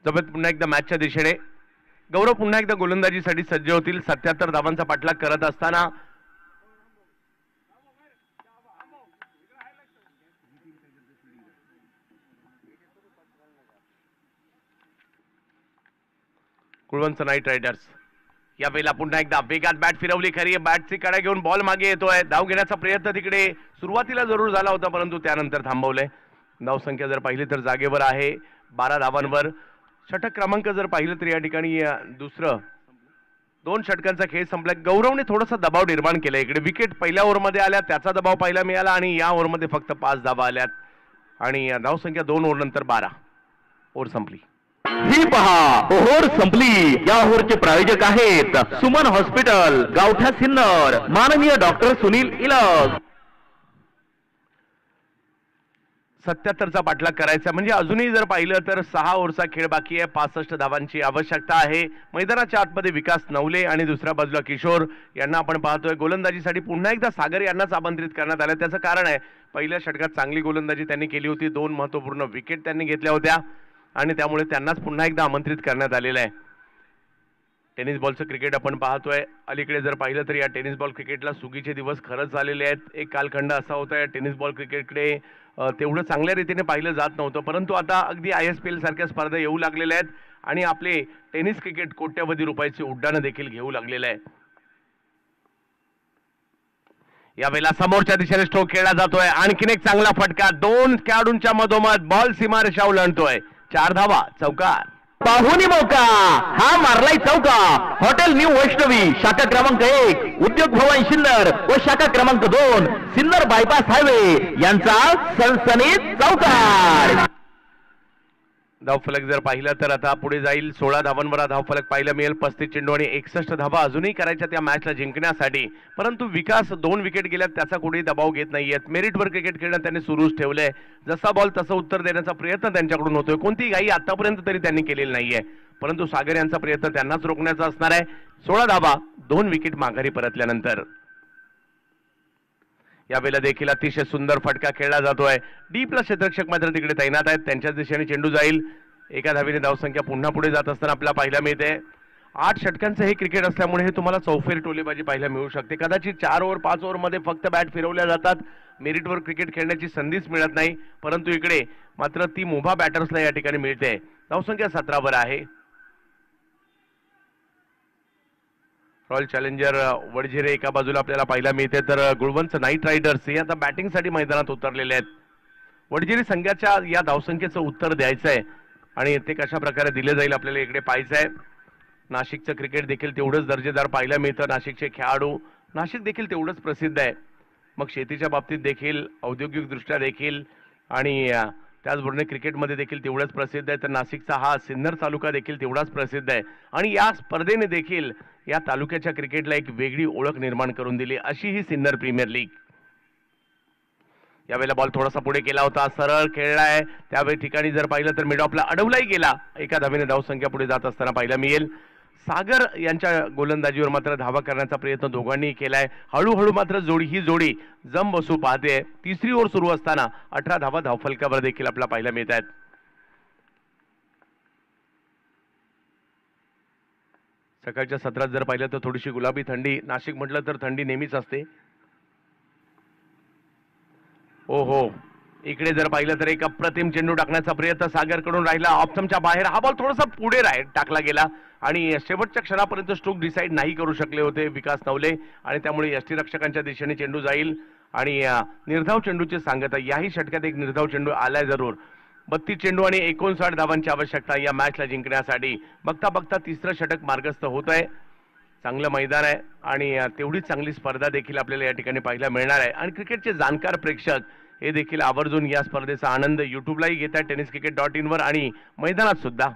जबत पुन्हा एकदा मॅचच्या दिशेने. गौरव पुन्हा एकदा गोलंदाजीसाठी सज्ज होतील. 77 धावांचा पाठलाग करत असताना कुळवंच नाईट रायडर्स यावेळेला पुन्हा एकदा वेगात बॅट फिरवली खरी. बॅटची कडा घेऊन बॉल मागे येतोय. धाव घेण्याचा प्रयत्न तिकडे सुरुवातीला जरूर झाला होता, परंतु त्यानंतर थांबवलंय. धावसंख्या जर पाहिली तर जागेवर आहे 12 धावांवर. षटक क्रमांक जर पाहिलं तर या ठिकाणी दुसरं 2 षटकांचा खेळ संपला. गौरवने थोडासा दबाव निर्माण केला. इकडे विकेट पहिल्या ओव्हरमध्ये आल्या, त्याचा दबाव पाहायला मिळाला आणि या ओव्हरमध्ये फक्त 5 धावा आल्यात आणि धावसंख्या 2 ओव्हर नंतर 12. ओव्हर संपली. ही पहा ओव्हर संपली. या ओव्हरचे प्रायोजक आहेत सुमन हॉस्पिटल, गावठा सिन्नर, माननीय डॉक्टर सुनील इलग. 77चा पाठलाग करायचा म्हणजे अजूनही जर पाहिलं तर 6 ओव्हरचा खेळ बाकी आहे. 65 धावांची आवश्यकता आहे. मैदानाच्या आतमध्ये विकास नवले आणि दुसऱ्या बाजूला किशोर यांना आपण पाहतोय. गोलंदाजीसाठी पुन्हा एकदा सागर यांनाच आमंत्रित करण्यात आलं. त्याचं कारण आहे पहिल्या षटकात चांगली गोलंदाजी त्यांनी केली होती. 2 महत्त्वपूर्ण विकेट त्यांनी घेतल्या होत्या. आणि त्यामुळे त्यांनाच पुन्हा एकदा आमंत्रित करण्यात आलेलं आहे. टेनिस बॉलचं क्रिकेट आपण पाहतोय. अलीकडे जर पाहिलं तर या टेनिस बॉल क्रिकेटला सुगीचे दिवस खरंच आलेले आहेत. एक कालखंड असा होता या टेनिस बॉल क्रिकेटकडे तेवढं चांगल्या रीतीने पाहिलं जात नव्हतं, परंतु आता अगदी ISPL सारख्या स्पर्धा येऊ लागलेल्या आहेत आणि आपले टेनिस क्रिकेट कोट्यवधी रुपयाची उड्डाणं देखील घेऊ लागलेलं आहे. यावेळेला समोरच्या दिशेने स्ट्रोक खेळला जातोय. आणखीन एक चांगला फटका. 2 खेळाडूंच्या मधोमध बॉल सीमारेषा ओलांडतोय. 4 धावा, चौकार. पाहुणी मौका हा मारलाय चौका. हॉटेल न्यू वैष्णवी शाखा क्रमांक 1 उद्योग भवन सिन्नर व शाखा क्रमांक 2 सिन्नर बायपास हायवे यांचा सनसनीत चौकार. धावफलक जर पाहिलं तर आता पुढे जाईल. 16 धावांवर धावफलक पाहायला मिळेल. 35 चेंडू आणि 61 धावा अजूनही करायच्या त्या मॅचला जिंकण्यासाठी, परंतु विकास 2 विकेट गेल्यात त्याचा कुठेही दबाव घेत नाहीयेत. मेरिटवर क्रिकेट खेळणं त्यांनी सुरूच ठेवलंय. जसा बॉल तसं उत्तर देण्याचा प्रयत्न त्यांच्याकडून होतोय. कोणतीही घाई आतापर्यंत तरी त्यांनी केलेली नाहीये, परंतु सागर यांचा प्रयत्न त्यांनाच रोखण्याचा असणार आहे. 16 धावा 2 विकेट माघारी परतल्यानंतर. यावेळेला देखील अतिशय सुंदर फटका खेळला जातोय. डीपला क्षेत्ररक्षक मात्र तिकडे तैनात आहेत. त्यांच्याच दिशेने चेंडू जाईल. एका धावेने धावसंख्या पुन्हा पुढे जात असताना आपल्याला पाहायला मिळते. 8 षटकांचं हे क्रिकेट असल्यामुळे हे तुम्हाला चौफेर टोलेबाजी पाहायला मिळू शकते. कदाचित 4 ओव्हर 5 ओव्हरमध्ये फक्त बॅट फिरवल्या जातात. मेरिटवर क्रिकेट खेळण्याची संधीच मिळत नाही, परंतु इकडे मात्र ती मुभा बॅटर्सला या ठिकाणी मिळते. धावसंख्या 17 वर आहे. रॉयल चॅलेंजर वडझिरे एका बाजूला आपल्याला पाहायला मिळते, तर गुळवंच नाईट रायडर्स हे आता बॅटिंगसाठी मैदानात उतरलेले आहेत. वडझिरे संघाच्या या धावसंख्येचं उत्तर द्यायचं आहे आणि ते कशा प्रकारे दिले जाईल आपल्याला इकडे पाहायचं आहे. नाशिकचं क्रिकेट देखील तेवढंच दर्जेदार पाहायला मिळतं. नाशिकचे खेळाडू, नाशिक देखील तेवढंच प्रसिद्ध आहे. मग शेतीच्या बाबतीत देखील, औद्योगिकदृष्ट्या देखील आणि त्याचबरोबर क्रिकेटमध्ये देखील तेवढंच प्रसिद्ध आहे. तर नाशिकचा हा सिन्नर तालुका देखील तेवढाच प्रसिद्ध आहे आणि या स्पर्धेने देखील या तालुक्याच्या क्रिकेटला एक वेगळी ओळख निर्माण करून दिली, अशी ही सिन्नर प्रीमियर लीग. यावेळेला बॉल थोडासा पुढे केला होता, सरळ खेळलाय. त्यावेळी ठिकाणी जर पाहिलं तर मिड ऑफला अडवलाही गेला. एका धावेने धावसंख्या पुढे जात असताना पाहायला मिळेल. सागर यांच्या गोलंदाजीवर मात्र धावा करण्याचा प्रयत्न दोघांनी केलाय. हळूहळू मात्र ही जोडी जम बसू पाहते. 3री ओव्हर सुरू असताना 18 धावा धावफलकावर देखील आपल्याला पाहायला मिळत आहेत. सकाळच्या सत्रात जर पाहिलं तर थोडीशी गुलाबी थंडी. नाशिक म्हटलं तर थंडी नेहमीच असते. ओहो, इकडे जर पाहिलं तर एक अप्रतिम चेंडू टाकण्याचा प्रयत्न सागरकडून राहिला. ऑप्शनच्या बाहेर हा बॉल थोडासा पुढे टाकला गेला आणि शेवटच्या क्षणापर्यंत स्ट्रोक डिसाईड नाही करू शकले होते विकास नवले आणि त्यामुळे यष्टीरक्षकांच्या दिशेने चेंडू जाईल आणि निर्धाव चेंडूची सांगता. याही षटकात एक निर्धाव चेंडू आलाय जरूर. 32 चेंडू आणि 59 धावांची आवश्यकता या मॅचला जिंकण्यासाठी. बघता बघता 3रं षटक मार्गस्थ होत आहे. चांगलं मैदान आहे आणि तेवढीच चांगली स्पर्धा देखील आपल्याला या ठिकाणी पाहायला मिळणार आहे आणि क्रिकेटचे जाणकार प्रेक्षक हे देखील आवर्जून या स्पर्धेचा आनंद युट्यूबलाही घेत आहेत tenniscricket.in वर आणि मैदानात सुद्धा.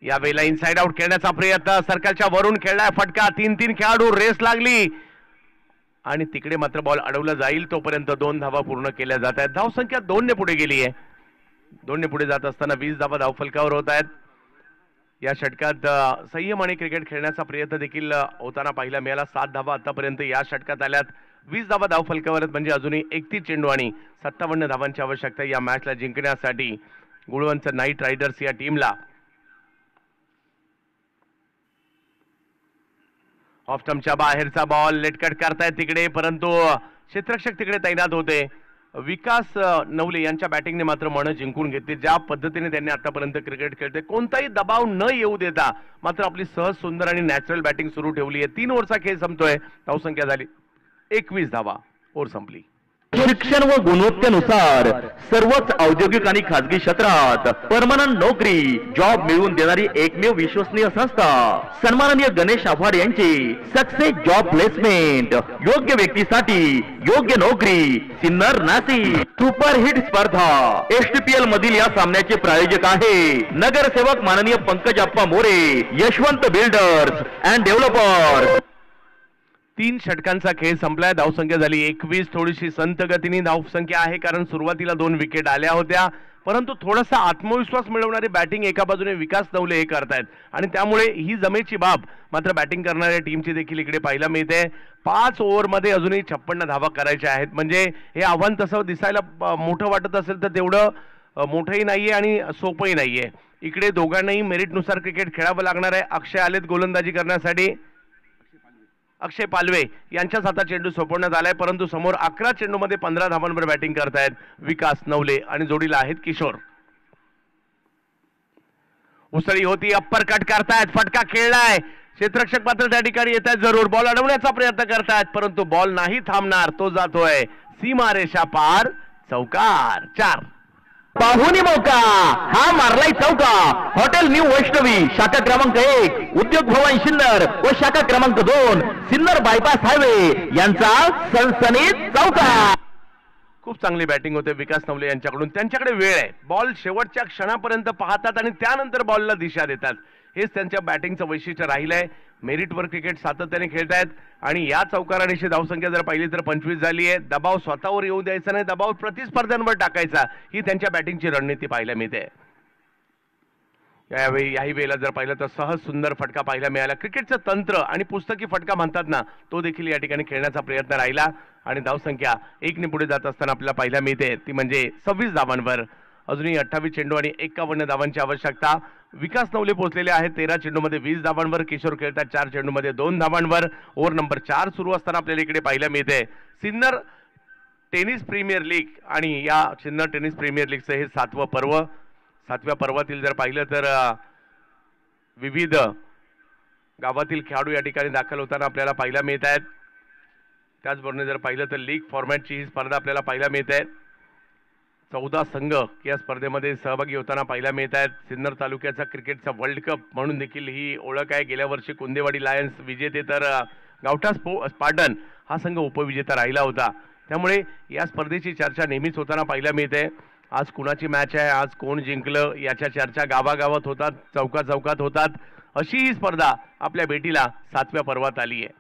यावेळेला इनसाइड आउट खेळण्याचा प्रयत्न, सर्कलच्या वरून खेळलाय फटका. 3 खेळाडू, रेस लागली आणि तिकडे मात्र बॉल अडवला जाईल तोपर्यंत 2 धावा पूर्ण केल्या जात आहेत. धावसंख्या 2 ने पुढे गेली आहे. 2 ने पुढे जात असताना 20 धावा धावफलकावर होत आहेत. या षटकात संयम आणि क्रिकेट खेळण्याचा प्रयत्न देखील होताना पाहायला मिळाला. 7 धावा आतापर्यंत या षटकात आल्यात. 20 धावा धावफलकावर म्हणजे अजूनही 31 चेंडू आणि 57 धावांची आवश्यकता या मॅचला जिंकण्यासाठी गुळवंच नाईट रायडर्स या टीमला. ऑफ स्टंपच्या बाहेरचा बॉल लेटकट करतायत तिकडे, परंतु क्षेत्ररक्षक तिकडे तैनात होते. विकास नवले यांच्या बॅटिंगने मात्र मन जिंकून घेतली. ज्या पद्धतीने त्यांनी आतापर्यंत क्रिकेट खेळते, कोणताही दबाव न येऊ देता मात्र आपली सहज सुंदर आणि नॅचरल बॅटिंग सुरू ठेवली आहे. 3 ओव्हरचा खेळ संपतोय. धावसंख्या झाली 21 धावा. ओव्हर संपली. शिक्षण व गुणवत्तेनुसार सर्वच औद्योगिक आणि खाजगी क्षेत्रात परमनंट नोकरी जॉब मिळवून देणारी एकमेव विश्वसनीय संस्था सन्माननीय गणेश आव्हाड यांची सक्सेस जॉब प्लेसमेंट. योग्य व्यक्तीसाठी योग्य नोकरी. सिन्नर नाशिक सुपरहिट स्पर्धा. STPL मधील या सामन्याचे प्रायोजक आहे नगरसेवक माननीय Pankajappa More, Yashwant builders and developers. 3 षटकांचा खेळ संपलाय. धावसंख्या झाली 21. थोडीशी संत गतीने धावसंख्या आहे कारण सुरुवातीला 2 विकेट आल्या होत्या, परंतु थोडासा आत्मविश्वास मिळवणारी बॅटिंग एका बाजूने विकास नवले हे करतायत आणि त्यामुळे ही जमेची बाब मात्र बॅटिंग करणाऱ्या टीमची देखील इकडे पाहायला मिळते. 5 ओव्हरमध्ये अजूनही 56 धावा करायच्या आहेत. म्हणजे हे आव्हान तसं दिसायला मोठं वाटत असेल तर तेवढं मोठंही नाहीये आणि सोपंही नाहीये. इकडे दोघांनाही मेरिटनुसार क्रिकेट खेळावं लागणार आहे. अक्षय आलेत गोलंदाजी करण्यासाठी. अक्षय पालवे यांच्याच हातात चेंडू सोपवण्यात आलाय, परंतु समोर 11 चेंडूमध्ये 15 धावांवर बॅटिंग करतायत विकास नवले आणि जोडीला आहेत किशोर. उसळी होती, अप्पर कट करतायत, फटका खेळलाय, क्षेत्ररक्षक मात्र त्या ठिकाणी येत आहेत, जरूर बॉल अडवण्याचा प्रयत्न करतायत, परंतु बॉल नाही थांबणार, तो जातोय सीमारेषा पार, चौकार. 4. पाहुणी मौका, हा मारलाय चौका. हॉटेल न्यू वैष्णवी शाखा क्रमांक 1, उद्योग भवन सिन्नर व शाखा क्रमांक 2 सिन्नर बायपास हायवे यांचा सनसनीत चौका. खूप चांगली बॅटिंग होते विकास नवले यांच्याकडून. त्यांच्याकडे वेळ आहे, बॉल शेवटच्या क्षणापर्यंत पाहतात आणि त्यानंतर बॉलला दिशा देतात. हेच त्यांच्या बॅटिंगचं वैशिष्ट्य राहिलंय. मेरिटवर क्रिकेट सातत्याने खेळतायत आणि या चौकारांची धावसंख्या जर पाहिली तर 25 झाली आहे. दबाव स्वतःवर येऊ द्यायचा नाही, दबाव प्रतिस्पर्ध्यांवर टाकायचा, ही त्यांच्या बॅटिंगची रणनीती पाहायला मिळते. याही वेळेला जर पाहिलं तर सहज सुंदर फटका पाहायला मिळाला. क्रिकेटचं तंत्र आणि पुस्तकी फटका म्हणतात ना, तो देखील या ठिकाणी खेळण्याचा प्रयत्न राहिला आणि धावसंख्या 1 ने पुढे जात असताना आपल्याला पाहायला मिळते, ती म्हणजे 26 धावांवर. अजूनही 28 चेंडू आणि 51 धावांची आवश्यकता. विकास नवले पोहोचलेले आहेत 13 चेंडूमध्ये 20 धावांवर. किशोर खेळतात 4 चेंडूमध्ये 2 धावांवर. ओव्हर नंबर 4 सुरू असताना आपल्याला इकडे पाहायला मिळते सिन्नर टेनिस प्रीमियर लीग आणि या सिन्नर टेनिस प्रीमियर लीगचं हे 7वं पर्व. 7व्या पर्वातील जर पाहिलं तर विविध गावातील खेळाडू या ठिकाणी दाखल होताना आपल्याला पाहायला मिळत आहेत. त्याचबरोबर जर पाहिलं तर लीग फॉर्मॅटची ही स्पर्धा आपल्याला पाहायला मिळत आहे. 14 संघ या स्पर्धेमध्ये सहभागी होताना पाहायला मिळत आहेत. सिन्नर तालुक्याचा क्रिकेटचा वर्ल्ड कप म्हणून देखील ही ओळख आहे. गेल्या वर्षी कुंदेवाडी लायन्स विजेते तर गावठा स्पार्टन हा संघ उपविजेता राहिला होता. त्यामुळे या स्पर्धेची चर्चा नेहमीच होताना पाहायला मिळते. आज कुणाची मॅच आहे, आज कोण जिंकलं, याच्या चर्चा गावागावात होतात, चौकात होतात. अशी ही स्पर्धा आपल्या भेटीला 7व्या पर्वात आली आहे.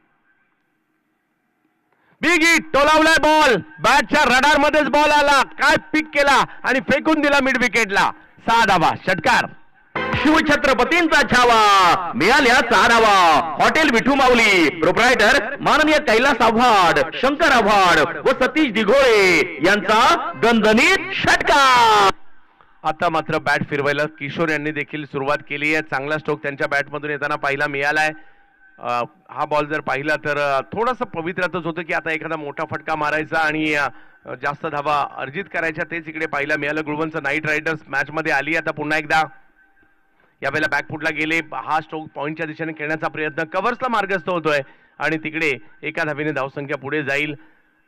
बिग हिट, टोलावलाय बॉल, बॅटच्या रडार मध्येच बॉल आला, काय पिक केला आणि फेकून दिला मिड विकेटला. 6 धावा, षटकार. शिवछत्रपतींचा छावा, मिळाल्या 6 धावा. हॉटेल विठू माऊली प्रोप्रायटर माननीय कैलास आव्हाड, शंकर आव्हाड व सतीश दिघोळे यांचा दणदणीत षटकार. आता मात्र बॅट फिरवायला किशोर यांनी देखील सुरुवात केली आहे. चांगला स्ट्रोक त्यांच्या बॅटमधून येताना पाहायला मिळालाय. हा बॉल जर पाहिला तर थोडंसं पवित्रातच होतं की आता एखादा मोठा फटका मारायचा आणि जास्त धावा अर्जित करायच्या, तेच इकडे पाहायला मिळालं. गुळवंच नाईट रायडर्स मॅच मध्ये आली. आता पुन्हा एकदा यावेळेला बॅकफुटला गेले. हा स्ट्रोक पॉईंटच्या दिशेने खेळण्याचा प्रयत्न कव्हर्सला मार्गस्थ होतोय आणि तिकडे एका धावेने धावसंख्या पुढे जाईल.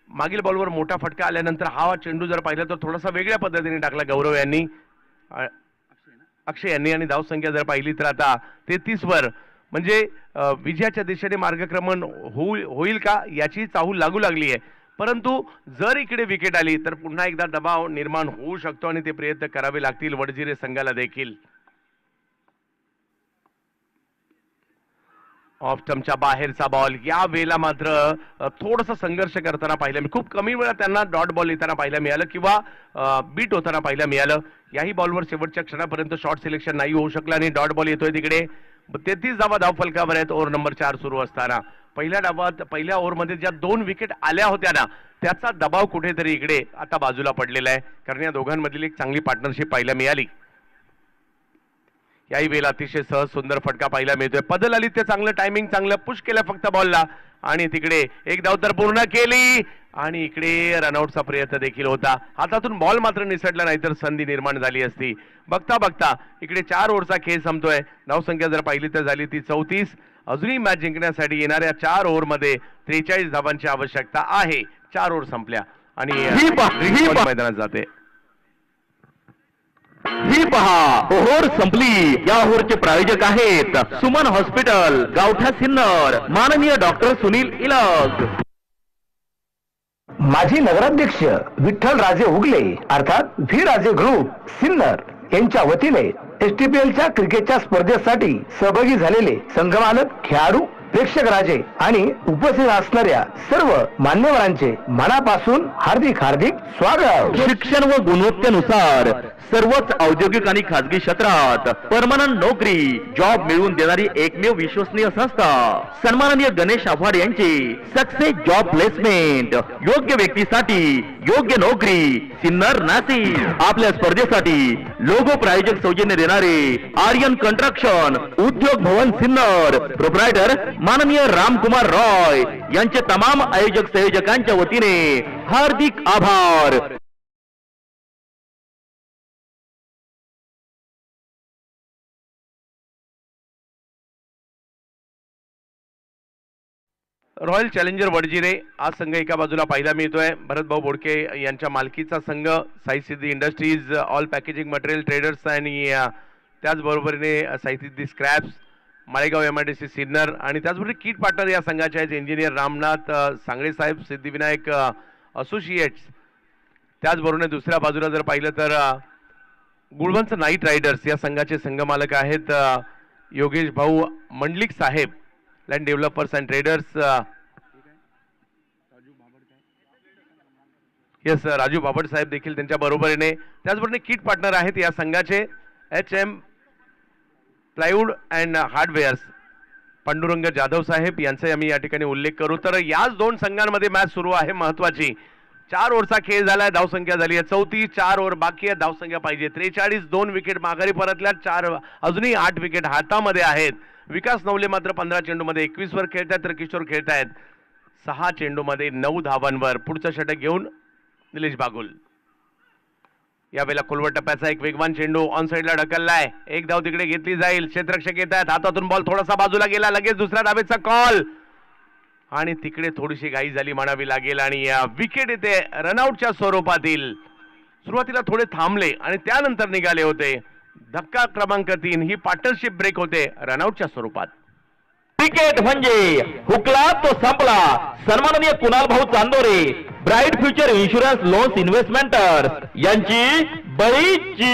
मागील बॉलवर मोठा फटका आल्यानंतर हा चेंडू जर पाहिला तर थोडासा वेगळ्या पद्धतीने टाकला गौरव यांनी, अक्षय यांनी, आणि धावसंख्या जर पाहिली तर आता 33 वर, म्हणजे विजयाच्या दिशेने मार्गक्रमण होईल का याची चाहूल लागू लागली आहे. परंतु जर इकडे विकेट आली तर पुन्हा एकदा दबाव निर्माण होऊ शकतो आणि ते प्रयत्न करावे लागतील वडजिरे संघाला देखील. ऑफ स्टंपच्या बाहेरचा बॉल. या वेळेला मात्र थोडंसं संघर्ष करताना पाहिलं, खूप कमी वेळा त्यांना डॉट बॉल येताना पाहायला मिळालं किंवा बीट होताना पाहायला मिळालं. याही बॉलवर शेवटच्या क्षणापर्यंत शॉर्ट सिलेक्शन नाही होऊ शकलं आणि डॉट बॉल येतोय तिकडे. 33 धावा धाव फलकावर आहेत ओव्हर नंबर 4 सुरू असताना. पहिल्या ओव्हरमध्ये ज्या 2 विकेट आल्या होत्या ना, त्याचा दबाव कुठेतरी इकडे आता बाजूला पडलेला आहे, कारण या दोघांमधील एक चांगली पार्टनरशिप पाहायला मिळाली. याही वेळेला अतिशय सहज सुंदर फटका पाहायला मिळतोय. पदल आली ते चांगलं टायमिंग, चांगलं पुश केलं फक्त बॉलला आणि तिकडे एक धाव तर पूर्ण केली आणि इकडे रनआउटचा प्रयत्न देखील होता. हातातून बॉल मात्र निसटला नाही तर संधी निर्माण झाली असती. बघता बघता इकडे 4 ओव्हरचा खेळ संपतोय. धावसंख्या जर पाहिली तर झाली ती 34. अजूनही मॅच जिंकण्यासाठी येणाऱ्या 4 ओव्हरमध्ये 43 धावांची आवश्यकता आहे. 4 ओव्हर संपल्या आणि मैदानात जाते. ही पहा, ओव्हर संपली. या ओव्हरचे प्रायोजक आहेत सुमन हॉस्पिटल, गावठा सिन्नर, माननीय डॉक्टर सुनील इलग. माजी नगराध्यक्ष विठ्ठल राजे उगले अर्थात व्ही राजे ग्रुप सिन्नर यांच्या वतीने STPLच्या क्रिकेटच्या स्पर्धेसाठी सहभागी झालेले संघमालक, खेळाडू, प्रेक्षक राजे आणि उपस्थित असणाऱ्या सर्व मान्यवरांचे मनापासून हार्दिक स्वागत. शिक्षण व गुणवत्तेनुसार सर्वच औद्योगिक आणि खाजगी क्षेत्रात परमनंट नोकरी, जॉब मिळवून देणारी एकमेव विश्वसनीय संस्था सन्माननीय गणेश आव्हाड यांची सक्सेस जॉब प्लेसमेंट. योग्य व्यक्तीसाठी योग्य नोकरी सिन्नर नाशिक. आपल्या स्पर्धेसाठी लोगो प्रायोजक सौजन्य देणारे आर्यन कंस्ट्रक्शन उद्योग भवन सिन्नर प्रोप्रायटर माननीय रामकुमार रॉय यांचे तमाम आयोजक संयोजकांच्या वतीने हार्दिक आभार. रॉयल चॅलेंजर वडजिरे हा संघ एका बाजूला पाहायला मिळतोय. भरत भाऊ बोडके यांच्या मालकीचा संघ Sai Siddhi industries all packaging material traders आणि त्याचबरोबरीने साई सिद्धी स्क्रॅप्स माळेगाव MIDC सिन्नर आणि त्याचबरोबर किट पार्टनर या संघाचे आहेत इंजिनियर रामनाथ सांगळे साहेब सिद्धिविनायक असोसिएट्स. त्याचबरोबर दुसऱ्या बाजूला जर पाहिलं तर गुळवंच नाईट रायडर्स या संघाचे संघमालक आहेत Yogesh Bhau Mandlik Saheb land developers and traders. Yes Raju Babad Saheb देखील त्यांच्या बरोबरीने. त्याचबरोबर किट पार्टनर आहेत या संघाचे HM plywood and hardwares Pandurang Jadhav Saheb यांचा आम्ही या ठिकाणी उल्लेख करू. तर याच दोन संघांमध्ये मॅच सुरू आहे महत्वाची. 4 ओव्हरचा खेळ झालाय. धावसंख्या झाली आहे 34. 4 ओव्हर बाकी आहे. धावसंख्या पाहिजे 43. 2 विकेट माघारी परतल्या. 4 अजूनही 8 विकेट हातामध्ये आहेत. विकास नवले मात्र 15 चेंडूमध्ये 21 वर खेळतायत तर किशोर खेळतायत 6 चेंडूमध्ये 9 धावांवर. पुढचं षटक घेऊन निलेश बागुल. यावेळेला खोलवर टप्प्याचा एक वेगवान चेंडू ऑन साइडला ढकललाय. एक धाव तिकडे घेतली जाईल. क्षेत्ररक्षक येत आहेत. हातातून बॉल थोडासा बाजूला गेला. लगेच दुसऱ्या धावेचा कॉल आणि तिकडे थोडीशी घाई झाली म्हणावी लागेल आणि विकेट येते रनआउटच्या स्वरूपातील. सुरुवातीला थोडे थांबले आणि त्यानंतर निघाले होते. धक्का क्रमांक 3 ही पार्टनरशिप ब्रेक होते रनआउटच्या स्वरूपात. क्रिकेट म्हणजे हुकला तो संपला. सन्माननीय Kunal Bhau Chandore bright future insurance loans investmentors यांची बळीची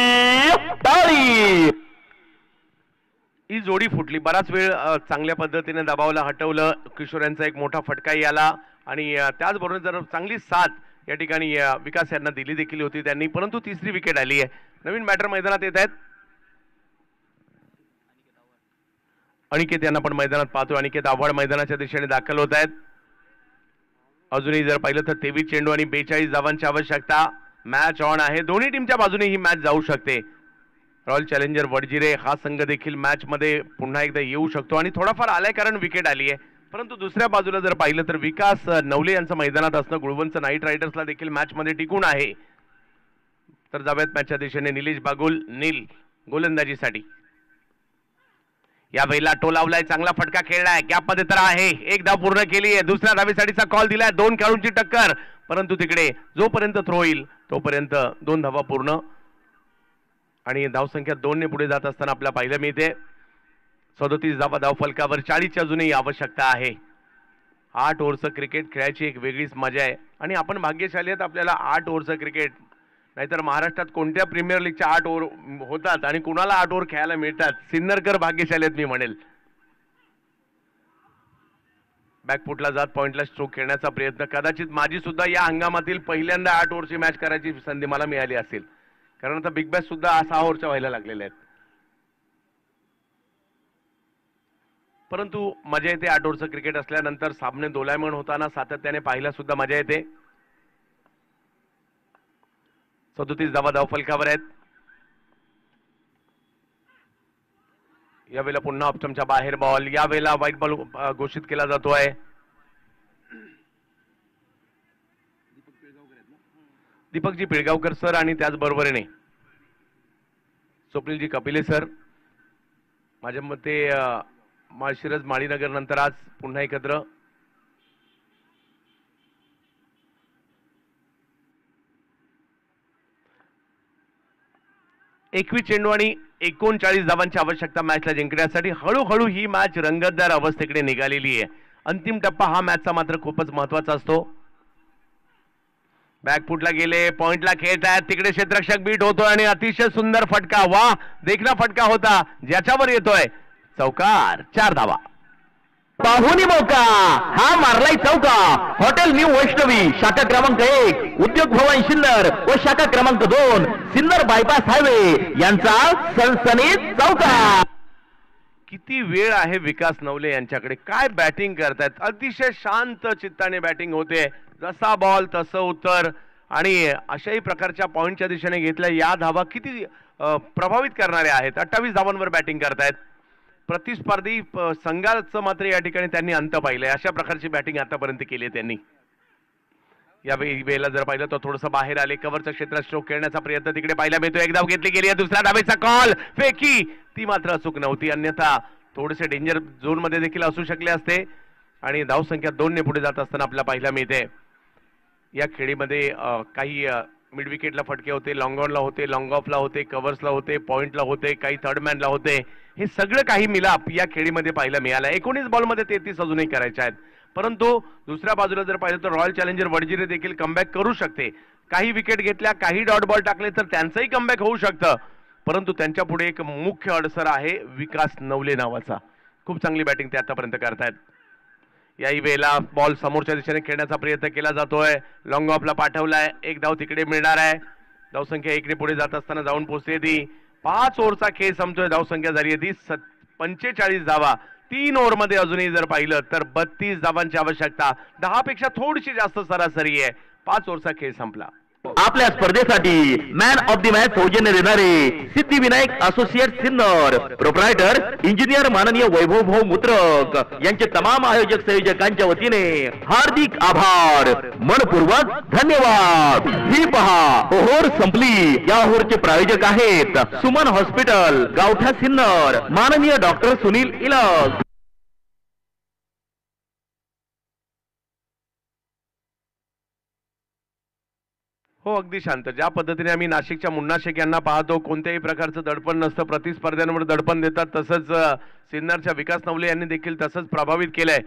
टाळी. ही जोडी फुटली. बराच वेळ चांगल्या पद्धतीने दबावला हटवलं. किशोर यांचा एक मोठा फटकाही आला आणि त्याचबरोबर जर चांगली साथ या ठिकाणी विकास यांना दिली देखील होती त्यांनी. परंतु तिसरी विकेट आली आहे. नवीन बॅटर मैदानात येत आहेत. अनिकेत यांना पण मैदानात पाहतो. अनिकेत आव्हाड मैदानाच्या दिशेने दाखल होत आहेत. अजूनही जर पाहिलं तर 23 चेंडू आणि 42 धावांची आवश्यकता. मॅच ऑन आहे. दोन्ही टीमच्या बाजूने ही मॅच जाऊ शकते. रॉयल चॅलेंजर वडजिरे हा संघ देखील मॅच मध्ये पुन्हा एकदा येऊ शकतो आणि थोडाफार आलाय कारण विकेट आली आहे. परंतु दुसऱ्या बाजूला जर पाहिलं तर विकास नवले यांचं मैदानात असणं गुळवंच नाईट रायडर्सला देखील मॅच मध्ये टिकून आहे. तर जाऊयात मॅचच्या दिशेने. निलेश बागुल नील गोलंदाजीसाठी. या वेळेला टोलावलाय. चांगला फटका खेळलाय. गॅप मध्ये तर आहे. एक धाव पूर्ण केली आहे. दुसऱ्या धावेसाठीचा कॉल दिलाय. 2 खेळाडूंची टक्कर परंतु तिकडे जोपर्यंत थ्रो येईल तोपर्यंत 2 धावा पूर्ण आणि धावसंख्या 2 ने पुढे जात असताना आपल्याला पाहायला मिळते 37 धावा धाव फलकावर. 40ची अजूनही आवश्यकता आहे. 8 ओव्हरचं क्रिकेट खेळायची एक वेगळीच मजा आहे आणि आपण भाग्यशाली आहेत. आपल्याला 8 ओव्हरचं क्रिकेट नाहीतर महाराष्ट्रात कोणत्या प्रीमियर लीगच्या 8 ओव्हर होतात आणि कुणाला 8 ओव्हर खेळायला मिळतात. सिन्नरकर भाग्यशाली आहेत मी म्हणेल. बॅकफुटला जात पॉइंटला स्ट्रोक खेळण्याचा प्रयत्न. कदाचित माझी सुद्धा या हंगामातील पहिल्यांदा 8 ओव्हरची मॅच करायची संधी मला मिळाली असेल कारण आता बिग बॅश सुद्धा 6 ओव्हरच्या व्हायला लागलेल्या आहेत. परंतु मजा येते 8 ओव्हरचं क्रिकेट असल्यानंतर. सामने दोलायमान होताना सातत्याने पाहायला सुद्धा मजा येते. 37 धावा धाव फलकावर आहेत. यावेळेला पुन्हा ऑप्शनच्या बाहेर बॉल. यावेळेला व्हाईट बॉल घोषित केला जातोय. दीपकजी पिळगावकर सर आणि त्याचबरोबरीने स्वप्नीलजी कपिले सर माझ्या मते माळशिरस माळीनगर नंतर आज पुन्हा एकत्र. एकवीस चेंडू आणि 39 धावांची आवश्यकता मॅचला जिंकण्यासाठी. हळूहळू ही मॅच रंगतदार अवस्थेकडे निघालेली आहे. अंतिम टप्पा हा मॅचचा मात्र खूपच महत्वाचा असतो. बॅकफुटला गेले. पॉइंटला खेळतायत. तिकडे क्षेत्ररक्षक बीट होतोय आणि अतिशय सुंदर फटका. वा देखना फटका होता ज्याच्यावर येतोय चौकार. 4 धावा. पाहुणी मौका हा मारलाय चौका. हॉटेल न्यू वैष्णवी शाखा क्रमांक 1 उद्योग भवन सिन्नर व शाखा क्रमांक 2 सिन्नर बायपास हायवे यांचा सनसनीत चौका. किती वेळ आहे विकास नवले यांच्याकडे. काय बॅटिंग करतायत. अतिशय शांत चित्ताने बॅटिंग होते. जसा बॉल तसं उत्तर आणि अशाही प्रकारच्या पॉईंटच्या दिशेने घेतल्या या धावा किती प्रभावित करणाऱ्या आहेत. 28 धावांवर बॅटिंग करतायत. प्रतिस्पर्धी संघाचं मात्र या ठिकाणी त्यांनी अंत पाहिलंय. अशा प्रकारची बॅटिंग आतापर्यंत केली आहे त्यांनी. या वेळेला जर पाहिलं तर थोडंसं बाहेर आले, कव्हरच्या क्षेत्रात स्ट्रोक खेळण्याचा प्रयत्न तिकडे पाहायला मिळतो. एक धाव घेतली गेली आहे. दुसऱ्या धावेचा कॉल फेकी ती मात्र अचूक नव्हती, अन्यथा थोडेसे डेंजर झोन मध्ये देखील असू शकले असते. आणि धावसंख्या 2 ने पुढे जात असताना आपल्याला पाहायला मिळते. या खेळीमध्ये काही मिड विकेटला फटके होते, लॉंग ऑनला होते, लॉंग ऑफला होते, कव्हर्सला होते, पॉइंटला होते, काही थर्ड मॅनला होते. हे सगळं काही मिलाप या खेळीमध्ये पाहायला मिळालं. 19 बॉलमध्ये 33 अजूनही करायचे आहेत. परंतु दुसऱ्या बाजूला जर पाहिलं तर रॉयल चॅलेंजर वडजिरे देखील कमबॅक करू शकते. काही विकेट घेतल्या, काही डॉट बॉल टाकले तर त्यांचंही कमबॅक होऊ शकतं. परंतु त्यांच्या पुढे एक मुख्य अडसर आहे विकास नवले नावाचा. खूप चांगली बॅटिंग ते आतापर्यंत करतायत. याही वेळेला बॉल समोरच्या दिशेने खेळण्याचा प्रयत्न केला जातोय. लॉंग ऑफला पाठवलाय. एक धाव तिकडे मिळणार आहे. धावसंख्या 1 ने पुढे जात असताना जाऊन पोहोचते ती. 5 ओव्हरचा खेळ संपतोय. धावसंख्या झाली आहे ती 45 धावा. 3 ओव्हरमध्ये अजूनही जर पाहिलं तर 32 धावांची आवश्यकता. 10 पेक्षा थोडीशी जास्त सरासरी आहे. 5 ओव्हरचा खेळ संपला. आपल्या स्पर्धेसाठी मॅन ऑफ द मॅच सौजन्य देणारे Siddhivinayak associate Sinnar, proprietor engineer माननीय वैभव भाऊ मुत्रक यांचे तमाम आयोजक संयोजकांच्या वतीने हार्दिक आभार, मनपूर्वक धन्यवाद. ही पहा ओव्हर संपली. या ओव्हरचे प्रायोजक आहेत सुमन हॉस्पिटल, गावठा सिन्नर, माननीय डॉक्टर सुनील इलग. हो, अगदी शांत. ज्या पद्धतीने आम्ही नाशिकच्या मुन्ना शेख यांना पाहतो, कोणत्याही प्रकारचं दडपण नसतं, प्रतिस्पर्ध्यांवर दडपण देतात, तसंच सिन्नरच्या विकास नवले यांनी देखील तसंच प्रभावित केलंय.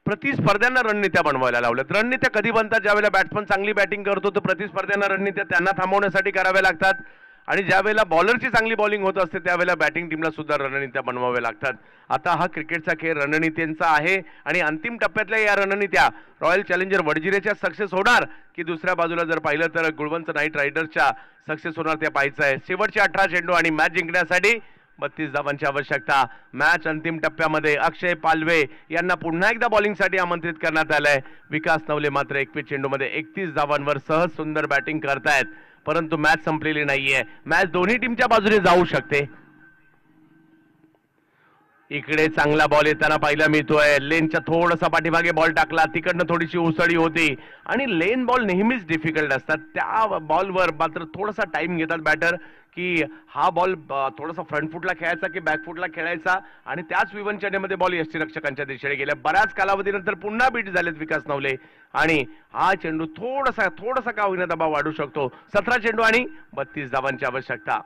प्रतिस्पर्ध्यांना रणनीत्या बनवायला लावल्यात. रणनीत्या कधी बनतात? ज्यावेळेला बॅट्समन चांगली बॅटिंग करतो तर प्रतिस्पर्ध्यांना रणनीत्या त्यांना थांबवण्यासाठी कराव्या लागतात. आणि ज्यावेळेला बॉलरची चांगली बॉलिंग होत असते त्यावेळेला बॅटिंग टीमला सुद्धा रणनीत्या बनवाव्या लागतात. आता हा क्रिकेटचा खेळ रणनीतींचा आहे आणि अंतिम टप्प्यातल्या या रणनीत्या रॉयल चॅलेंजर वडजिरेच्या सक्सेस होणार की दुसऱ्या बाजूला जर पाहिलं तर गुळवंत नाईट रायडर्सच्या सक्सेस होणार ते पाहायचं आहे. शेवटचे 18 चेंडू आणि मॅच जिंकण्यासाठी 32 धावांची आवश्यकता. मॅच अंतिम टप्प्यामध्ये अक्षय पालवे यांना पुन्हा एकदा बॉलिंगसाठी आमंत्रित करण्यात आलंय. विकास नवले मात्र 21 चेंडूमध्ये 31 धावांवर सहज सुंदर बॅटिंग करतायत. परंतु मॅच संपलेली नाहीये. मॅच दोन्ही टीमच्या बाजूने जाऊ शकते. इकडे चांगला बॉल येताना पाहायला मिळतोय. लेनच्या थोडासा पाठीमागे बॉल टाकला, तिकडनं थोडीशी उसळी होती आणि लेन बॉल नेहमीच डिफिकल्ट असतात. त्या बॉलवर मात्र थोडासा टाइम घेतात बॅटर की हा बॉल थोडासा फ्रंट फुटला खेळायचा की बॅक फुटला खेळायचा आणि त्याच विवंचनेमध्ये बॉल यष्टीरक्षकांच्या दिशेने गेल्या. बऱ्याच कालावधीनंतर पुन्हा बीट झालेत विकास नवले आणि हा चेंडू थोडासा का होईना दबाव वाढू शकतो. 17 चेंडू आणि 32 धावांची आवश्यकता.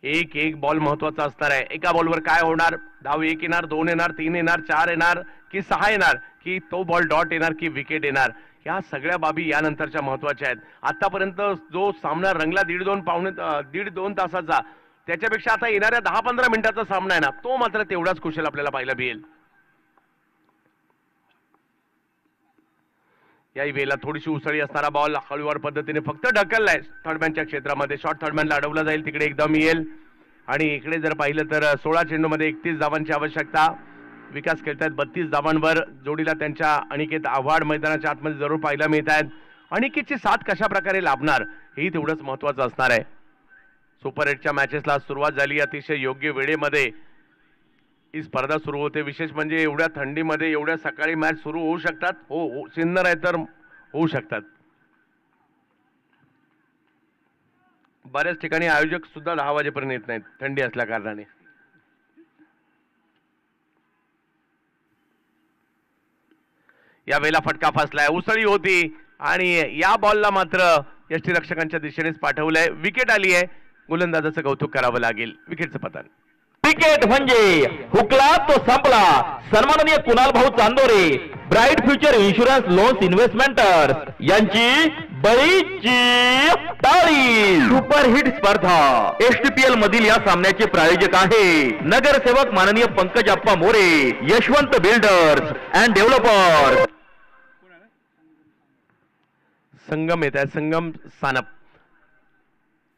एक बॉल महत्वाचा असणार आहे. एका बॉलवर काय होणार? धाव 1 येणार, 2 येणार, 3 येणार, 4 येणार की 6 येणार की तो बॉल डॉट येणार की विकेट येणार? या सगळ्या बाबी यानंतरच्या महत्वाच्या आहेत. आतापर्यंत जो सामना रंगला 1.5-2 तासाचा, त्याच्यापेक्षा आता येणाऱ्या 10-15 मिनिटाचा सामना आहे ना, तो मात्र तेवढाच कुशल आपल्याला पाहायला मिळेल. याही वेळेला थोडीशी उसळी असणारा बॉल हळूवार पद्धतीने फक्त ढकललाय थर्डमॅनच्या क्षेत्रामध्ये. शॉर्ट थर्डमॅनला अडवला जाईल, तिकडे एकदम येईल. आणि इकडे जर पाहिलं तर 16 चेंडूमध्ये 31 धावांची आवश्यकता. विकास खेळतायत 32 धावांवर. जोडीला त्यांच्या अनिकेत आव्हाड मैदानाच्या आतमध्ये जरूर पाहायला मिळत आहेत. अनिकेतची साथ कशा प्रकारे लाभणार हेही तेवढंच महत्वाचं असणार आहे. सुपर 8च्या मॅचेसला सुरुवात झाली. अतिशय योग्य वेळेमध्ये ही स्पर्धा सुरू होते. विशेष म्हणजे एवढ्या थंडीमध्ये एवढ्या सकाळी मॅच सुरू होऊ शकतात. हो, सिन्नर आहे तर होऊ शकतात. बऱ्याच ठिकाणी आयोजक सुद्धा 10 वाजेपर्यंत येत नाहीत थंडी असल्या कारणाने. यावेळेला फटका फसलाय, उसळी होती आणि या बॉलला मात्र यष्टीरक्षकांच्या दिशेनेच पाठवलंय. विकेट आली आहे. गोलंदाजाचं कौतुक करावं लागेल. विकेटचं पतन. क्रिकेट म्हणजे हुकला तो संपला. सन्माननीय Kunal Bhau Chandore, bright future insurance loans investmentors यांची बळीची टाळी. सुपरहिट स्पर्धा STPL मधील या सामन्याचे प्रायोजक आहे नगरसेवक माननीय Pankaj Appa More, Yashwant builders and developers. Sangam येत आहे, संगम सानप.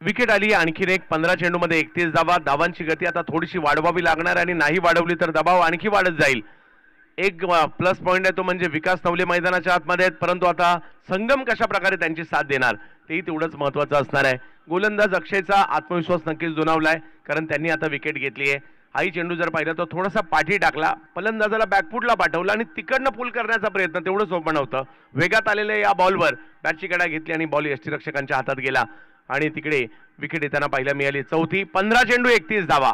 विकेट आली आणखीन एक. 15 चेंडूमध्ये 31 धावा. धावांची गती आता थोडीशी वाढवावी लागणार आणि नाही वाढवली तर दबाव आणखी वाढत जाईल. एक प्लस पॉइंट आहे तो म्हणजे विकास नवले मैदानाच्या आतमध्ये आहेत, परंतु आता संगम कशा प्रकारे त्यांची साथ देणार तेही तेवढंच महत्वाचं असणार आहे. गोलंदाज अक्षयचा आत्मविश्वास नक्कीच दुणावलाय, कारण त्यांनी आता विकेट घेतली आहे. हाही चेंडू जर पाहिला तर थोडासा पाठी टाकला, फलंदाजाला बॅकफुटला पाठवला आणि तिकडनं पुल करण्याचा प्रयत्न तेवढं सोपं नव्हतं. वेगात आलेल्या या बॉलवर बॅटची कडा घेतली आणि बॉल यष्टीरक्षकांच्या हातात गेला आणि तिकडे विकेट येताना पाहायला मिळाली. चौथी 15 चेंडू 31 धावा.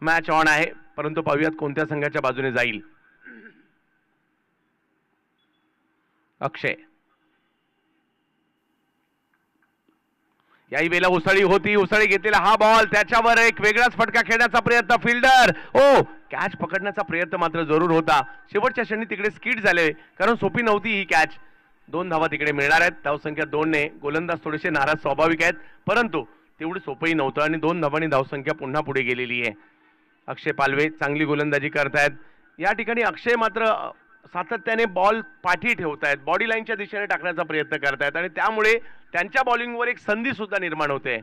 मॅच ऑन आहे, परंतु पाहूयात कोणत्या संघाच्या बाजूने जाईल. अक्षय याही वेळेला उसळी होती, उसळी घेतलेला हा बॉल, त्याच्यावर एक वेगळाच फटका खेळण्याचा प्रयत्न, फिल्डर कॅच पकडण्याचा प्रयत्न मात्र जरूर होता. शेवटच्या क्षणी तिकडे स्किड झाले, कारण सोपी नव्हती ही कॅच. 2 धावा तिकडे मिळणार आहेत. धावसंख्या 2ने. गोलंदाज थोडेसे नाराज स्वाभाविक आहेत, परंतु तेवढं सोपंही नव्हतं आणि 2 धावांनी धावसंख्या पुन्हा पुढे गेलेली आहे. अक्षय पालवे चांगली गोलंदाजी करतायत. या ठिकाणी अक्षय मात्र सातत्याने बॉल पाठी ठेवतायत, बॉडी लाईनच्या दिशेने टाकण्याचा प्रयत्न करतायत आणि त्यामुळे त्यांच्या बॉलिंगवर एक संधी सुद्धा निर्माण होते.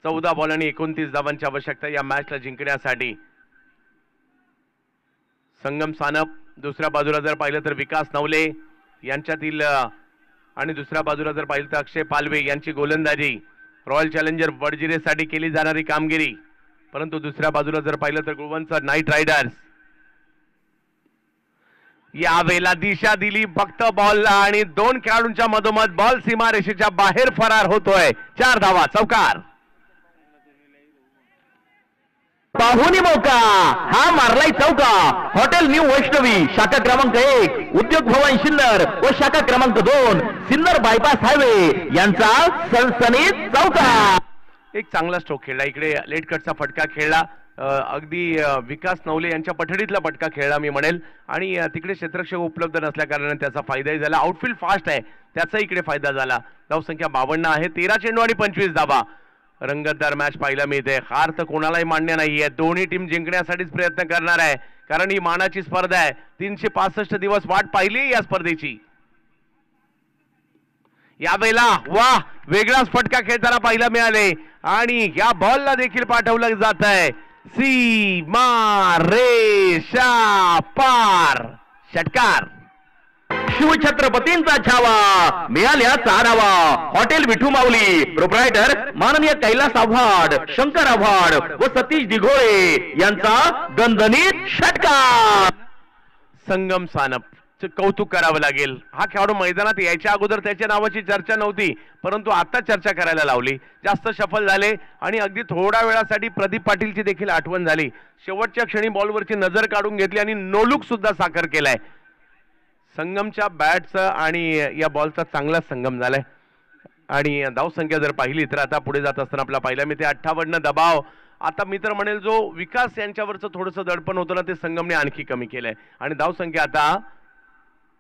14 बॉल आणि 29 धावांची आवश्यकता या मॅचला जिंकण्यासाठी. संगम सानप दुसऱ्या बाजूला जर पाहिलं तर विकास नवले यांच्यातील आणि दुसऱ्या बाजूला जर पाहिलं तर अक्षय पालवे यांची गोलंदाजी. रॉयल चॅलेंजर वडजिरेसाठी केली जाणारी कामगिरी, परंतु दुसऱ्या बाजूला जर पाहिलं तर गुळवंचा नाईट रायडर्स. यावेळेला दिशा दिली फक्त बॉलला आणि 2 खेळाडूंच्या मधोमध बॉल सीमारेषेच्या बाहेर फरार होतोय. 4 धावा, चौकार. पाहुणी मौका हा मारलाय चौका. हॉटेल न्यू वैष्णवी शाखा क्रमांक 1 उद्योग भवन सिन्नर व शाखा क्रमांक 2 सिन्नर बायपास हायवे यांचा सनसनीत चौका. एक चांगला स्ट्रोक खेळला, इकडे लेट कटचा फटका खेळला, अगदी विकास नवले यांच्या पठडीतला फटका खेळला मी म्हणेल आणि तिकडे क्षेत्ररक्षक उपलब्ध नसल्या कारणाने त्याचा फायदाही झाला. आउटफील्ड फास्ट आहे त्याचाही इकडे फायदा झाला. धावसंख्या 52 आहे. 13 चेंडू आणि 25 धावा. रंगतदार मॅच पाहायला मिळते. हार तर कोणालाही मान्य नाहीये, दोन्ही टीम जिंकण्यासाठीच प्रयत्न करणार आहे, कारण ही मानाची स्पर्धा आहे. 365 दिवस वाट पाहिली या स्पर्धेची. यावेळेला वाह वेगळाच फटका खेळताना पाहायला मिळाले आणि या बॉलला देखील पाठवलं जात आहे. सीमा रेषा पार. षटकार. शिवछत्रपतींचा छावा मिळाल्या 4 धावा. हॉटेल विठू माऊली प्रोप्रायटर माननीय कैलास आव्हाड, शंकर आव्हाड व सतीश दिघोळे यांचा दणदणीत षटकार. संगम सानप कौतुक करावं लागेल. हा खेळाडू मैदानात यायच्या अगोदर त्याच्या नावाची चर्चा नव्हती, परंतु आता चर्चा करायला लावली. जास्त सफल झाले आणि अगदी थोड्या वेळासाठी प्रदीप पाटीलची देखील आठवण झाली. शेवटच्या क्षणी बॉलवरची नजर काढून घेतली आणि नोलुक सुद्धा साकार केलाय. संगमच्या बॅटचा आणि या बॉलचा चांगला संगम झालाय आणि धावसंख्या जर पाहिली तर आता पुढे जात असताना आपला पाहिला मी ते 58 दबाव. आता मी तर म्हणेल जो विकास यांच्यावरचं थोडंसं दडपण होतं ना ते संगमने आणखी कमी केलंय आणि धावसंख्या आता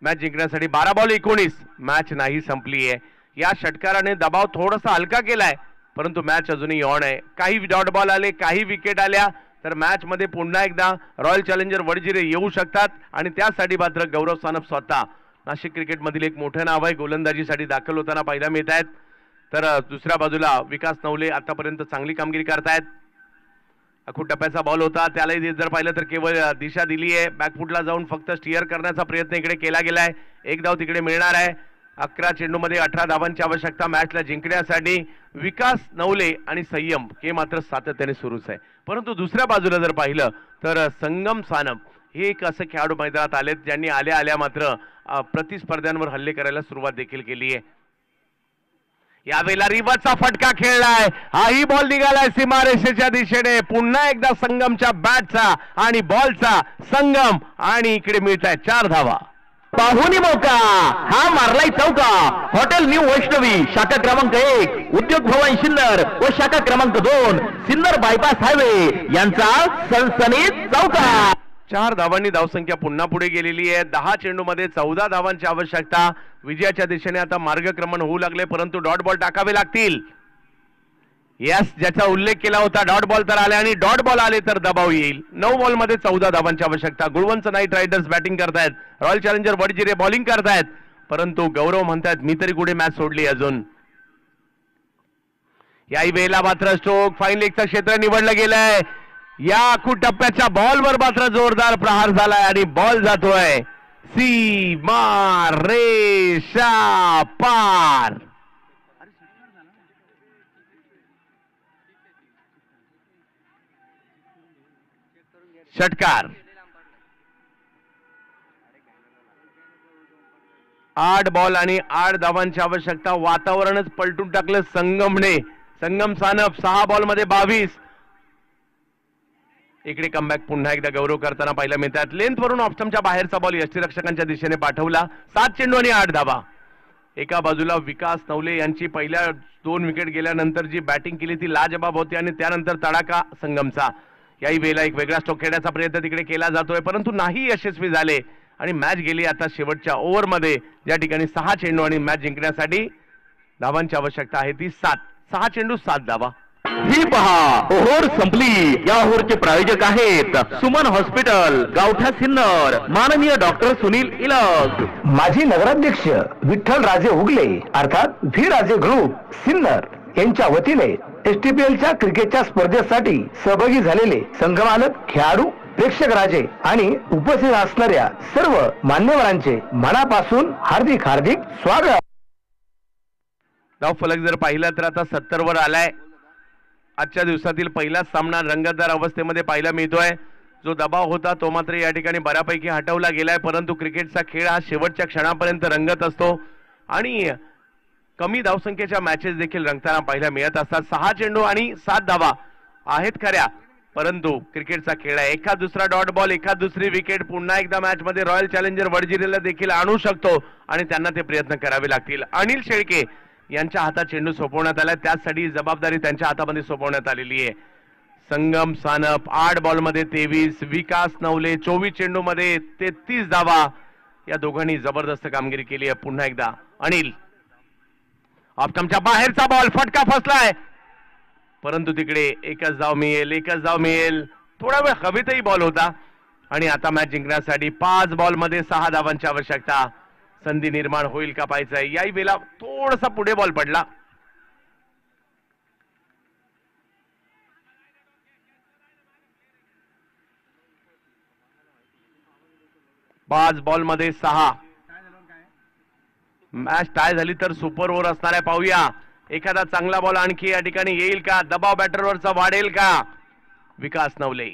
मॅच जिंकण्यासाठी 12 बॉल 19. मॅच नाही संपली आहे. या षटकाराने दबाव थोडासा हलका केलाय, परंतु मॅच अजूनही ऑन आहे. काही डॉट बॉल आले, काही विकेट आल्या तर मॅच मध्ये पुन्हा एकदा रॉयल चॅलेंजर वडजिरे येऊ शकतात आणि त्यासाठी मात्र गौरव सानप स्वतः नाशिक क्रिकेट मधील एक मोठं नाव आहे, गोलंदाजीसाठी दाखल होताना पाहायला मिळत आहेत. तर दुसऱ्या बाजूला विकास नवले आतापर्यंत चांगली कामगिरी करतायत. अखूट टप्प्याचा बॉल होता, त्यालाही जर पाहिलं तर केवळ दिशा दिली आहे. बॅकफुटला जाऊन फक्त स्टिअर करण्याचा प्रयत्न इकडे केला गेलाय. 1 धाव तिकडे मिळणार आहे. 11 चेंडूमध्ये 18 धावांची आवश्यकता मॅचला जिंकण्यासाठी. विकास नवले आणि संयम हे मात्र सातत्याने सुरूच आहे, परंतु दुसऱ्या बाजूला जर पाहिलं तर संगम सानप हे एक असं खेळाडू मैदानात आलेत ज्यांनी आल्या आल्या मात्र प्रतिस्पर्ध्यांवर हल्ले करायला सुरुवात देखील केली आहे. यावेळेला रिवर्सचा फटका खेळलाय, हाही बॉल निघालाय सीमारेषेच्या दिशेने. पुन्हा एकदा संगमच्या बॅटचा आणि बॉलचा संगम आणि इकडे मिळत आहे 4 धावा. पाहुणी मौका हा मारलाय चौका. हॉटेल न्यू वैष्णवी शाखा क्रमांक 1 उद्योग भवन सिन्नर व शाखा क्रमांक 2 सिन्नर बायपास हायवे यांचा सनसनीत चौका. 4 धावांनी धावसंख्या पुन्हा पुढे गेलेली आहे. 10 चेंडूमध्ये 14 धावांची आवश्यकता. विजयाच्या दिशेने आता मार्गक्रमण होऊ लागले, परंतु डॉट बॉल टाकावे लागतील. यस, ज्याचा उल्लेख केला होता डॉट बॉल तर आले आणि डॉट बॉल आले तर दबाव येईल. 9 बॉल मध्ये 14 धावांची आवश्यकता. गुळवंच नाईट रायडर्स बॅटिंग करतायत, रॉयल चॅलेंजर वडजिरे बॉलिंग करतायत, परंतु गौरव म्हणतायत मी तरी कुठे मॅच सोडली अजून. याही वेळेला मात्र स्ट्रोक फाईन लेगचं क्षेत्र निवडलं गेलंय. या आखू टप्प्याच्या बॉलवर मात्र जोरदार प्रहार झालाय आणि बॉल जातोय सीमा रेषा पार. षटकार. 8 बॉल आणि 8 धावांची आवश्यकता. वातावरणच पलटून टाकलं संगमने. संगम सानप 6 बॉल मध्ये 22. इकडे कमबॅक पुन्हा एकदा गौरव करताना पाहायला मिळतात. लेंथ वरून ऑप्शनच्या बाहेरचा बॉल यष्टीरक्षकांच्या दिशेने पाठवला. 7 चेंडू आणि 8 धावा. एका बाजूला विकास नवले यांची पहिल्या 2 विकेट गेल्यानंतर जी बॅटिंग केली ती लाजबाब होती आणि त्यानंतर तडाखा संगमचा. याही वेळेला एक वेगळा स्ट्रोक खेळण्याचा प्रयत्न तिकडे केला जातोय परंतु नाही यशस्वी झाले आणि मॅच गेली आता शेवटच्या ओव्हरमध्ये ज्या ठिकाणी 6 चेंडू आणि मॅच जिंकण्यासाठी धावांची आवश्यकता आहे ती 7. 6 चेंडू 7 धावा. ही पहा ओव्हर संपली. या ओव्हरचे प्रायोजक आहेत सुमन हॉस्पिटल, गावठा सिन्नर, माननीय डॉक्टर सुनील इलक, माजी नगराध्यक्ष विठ्ठल राजे उगले अर्थात व्ही राजे ग्रुप सिन्नर यांच्या वतीने एसटीपीएलच्या क्रिकेटच्या स्पर्धेसाठी सहभागी झालेले संघमालक, खेळाडू, प्रेक्षक राजे आणि उपस्थित असणाऱ्या सर्व मान्यवरांचे मनापासून हार्दिक हार्दिक स्वागत. धाव फलक जर पाहिला तर आता 70 वर आलाय. आजच्या दिवसातील पहिलाच सामना रंगतदार अवस्थेमध्ये पाहायला मिळतोय. जो दबाव होता तो मात्र या ठिकाणी बऱ्यापैकी हटवला गेलाय परंतु क्रिकेटचा खेळ हा शेवटच्या क्षणापर्यंत रंगत असतो आणि कमी धावसंख्येच्या मॅचेस देखील रंगताना पाहायला मिळत असतात. 6 चेंडू आणि 7 धावा आहेत खऱ्या परंतु क्रिकेटचा खेळ आहे. एखाद दुसरा डॉट बॉल, एखाद दुसरी विकेट पुन्हा एकदा मॅच मध्ये रॉयल चॅलेंजर वडजिरेला देखील आणू शकतो आणि त्यांना ते प्रयत्न करावे लागतील. अनिल शेळके यांच्या हातात चेंडू सोपवण्यात आला. त्यासाठी जबाबदारी त्यांच्या हातामध्ये सोपवण्यात आलेली आहे. संगम सानप 8 बॉल मध्ये 23, विकास नवले 24 चेंडू मध्ये 33 धावा. या दोघांनी जबरदस्त कामगिरी केली आहे. पुन्हा एकदा अनिल ऑप्टमच्या बाहेरचा बॉल, फटका फसलाय परंतु तिकडे एकच धाव मिळेल. थोडा वेळ हवेतही बॉल होता आणि आता मॅच जिंकण्यासाठी 5 बॉल मध्ये 6 धावांची आवश्यकता. संधी निर्माण होईल का पाहायचंय. याही वेळेला थोडासा पुढे बॉल पडला. पाच बॉल मध्ये 6. मॅच टाय झाली तर सुपर ओव्हर असणार आहे. पाहूया एखादा चांगला बॉल आणखी या ठिकाणी येईल का. दबाव बॅटरवरचा वाढेल का. विकास नवले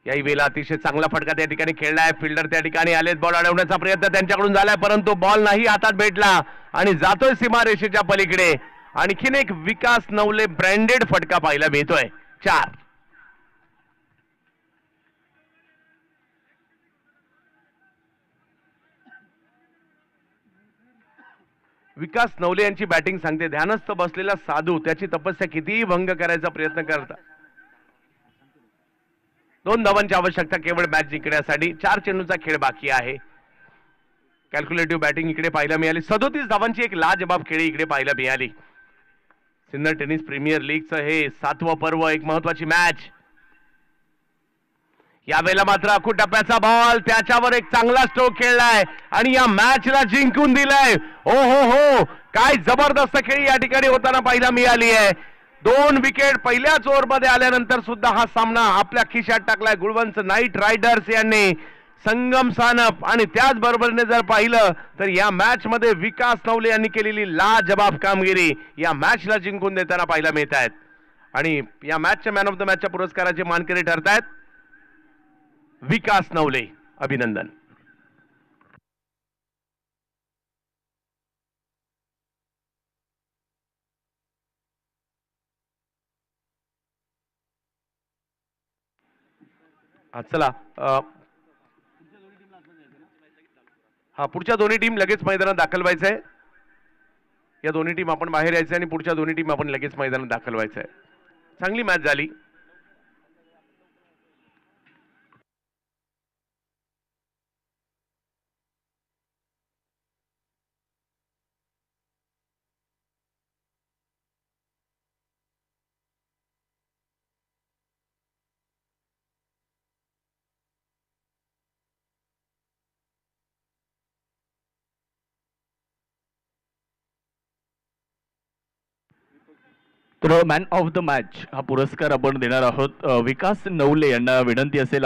याही वेळेला अतिशय चांगला फटका त्या ठिकाणी खेळलाय. फिल्डर त्या ठिकाणी आलेत. बॉल अडवण्याचा प्रयत्न त्यांच्याकडून झालाय परंतु बॉल नाही हातात भेटला आणि जातोय सीमारेषेच्या पलीकडे. आणखीन एक विकास नवले ब्रँडेड फटका पाहायला मिळतोय. 4. विकास नवले यांची बॅटिंग सांगते. ध्यानस्थ बसलेला साधू त्याची तपस्या कितीही भंग करायचा प्रयत्न करतात. 2 धावांची आवश्यकता केवळ मॅच जिंकण्यासाठी. 4 चेंडूचा खेळ बाकी आहे. कॅल्क्युलेटिव्ह बॅटिंग इकडे पाहायला मिळाली. 37 धावांची एक लाजबाब खेळी इकडे पाहायला मिळाली. सिन्नर टेनिस प्रीमियर लीगचं हे 7वं पर्व, एक महत्वाची मॅच. यावेळेला मात्र अखू टप्प्याचा बॉल, त्याच्यावर एक चांगला स्ट्रोक खेळलाय आणि या मॅचला जिंकून दिलाय. ओ हो काय जबरदस्त खेळी या ठिकाणी होताना पाहायला मिळाली आहे. 2 विकेट पहिल्याच ओव्हरमध्ये आल्यानंतर सुद्धा हा सामना आपल्या खिशात टाकलाय गुळवंच नाईट रायडर्स यांनी. संगम सानप आणि त्याचबरोबरीने जर पाहिलं तर या मॅच मध्ये विकास नवले यांनी केलेली लाजबाब कामगिरी या मॅचला जिंकून देताना पाहायला मिळत आहेत आणि या मॅचच्या मॅन ऑफ द मॅचच्या पुरस्काराचे मानकरी ठरतायत विकास नवले. अभिनंदन. चला हा पुढच्या दोन्ही टीम लगेच मैदानात दाखल व्हायचंय. या दोन्ही टीम आपण बाहेर यायचंय आणि पुढच्या दोन्ही टीम आपण लगेच मैदानात दाखल व्हायचंय. चांगली मॅच झाली. तर मॅन ऑफ द मॅच हा पुरस्कार आपण देणार आहोत. विकास नवले यांना विनंती असेल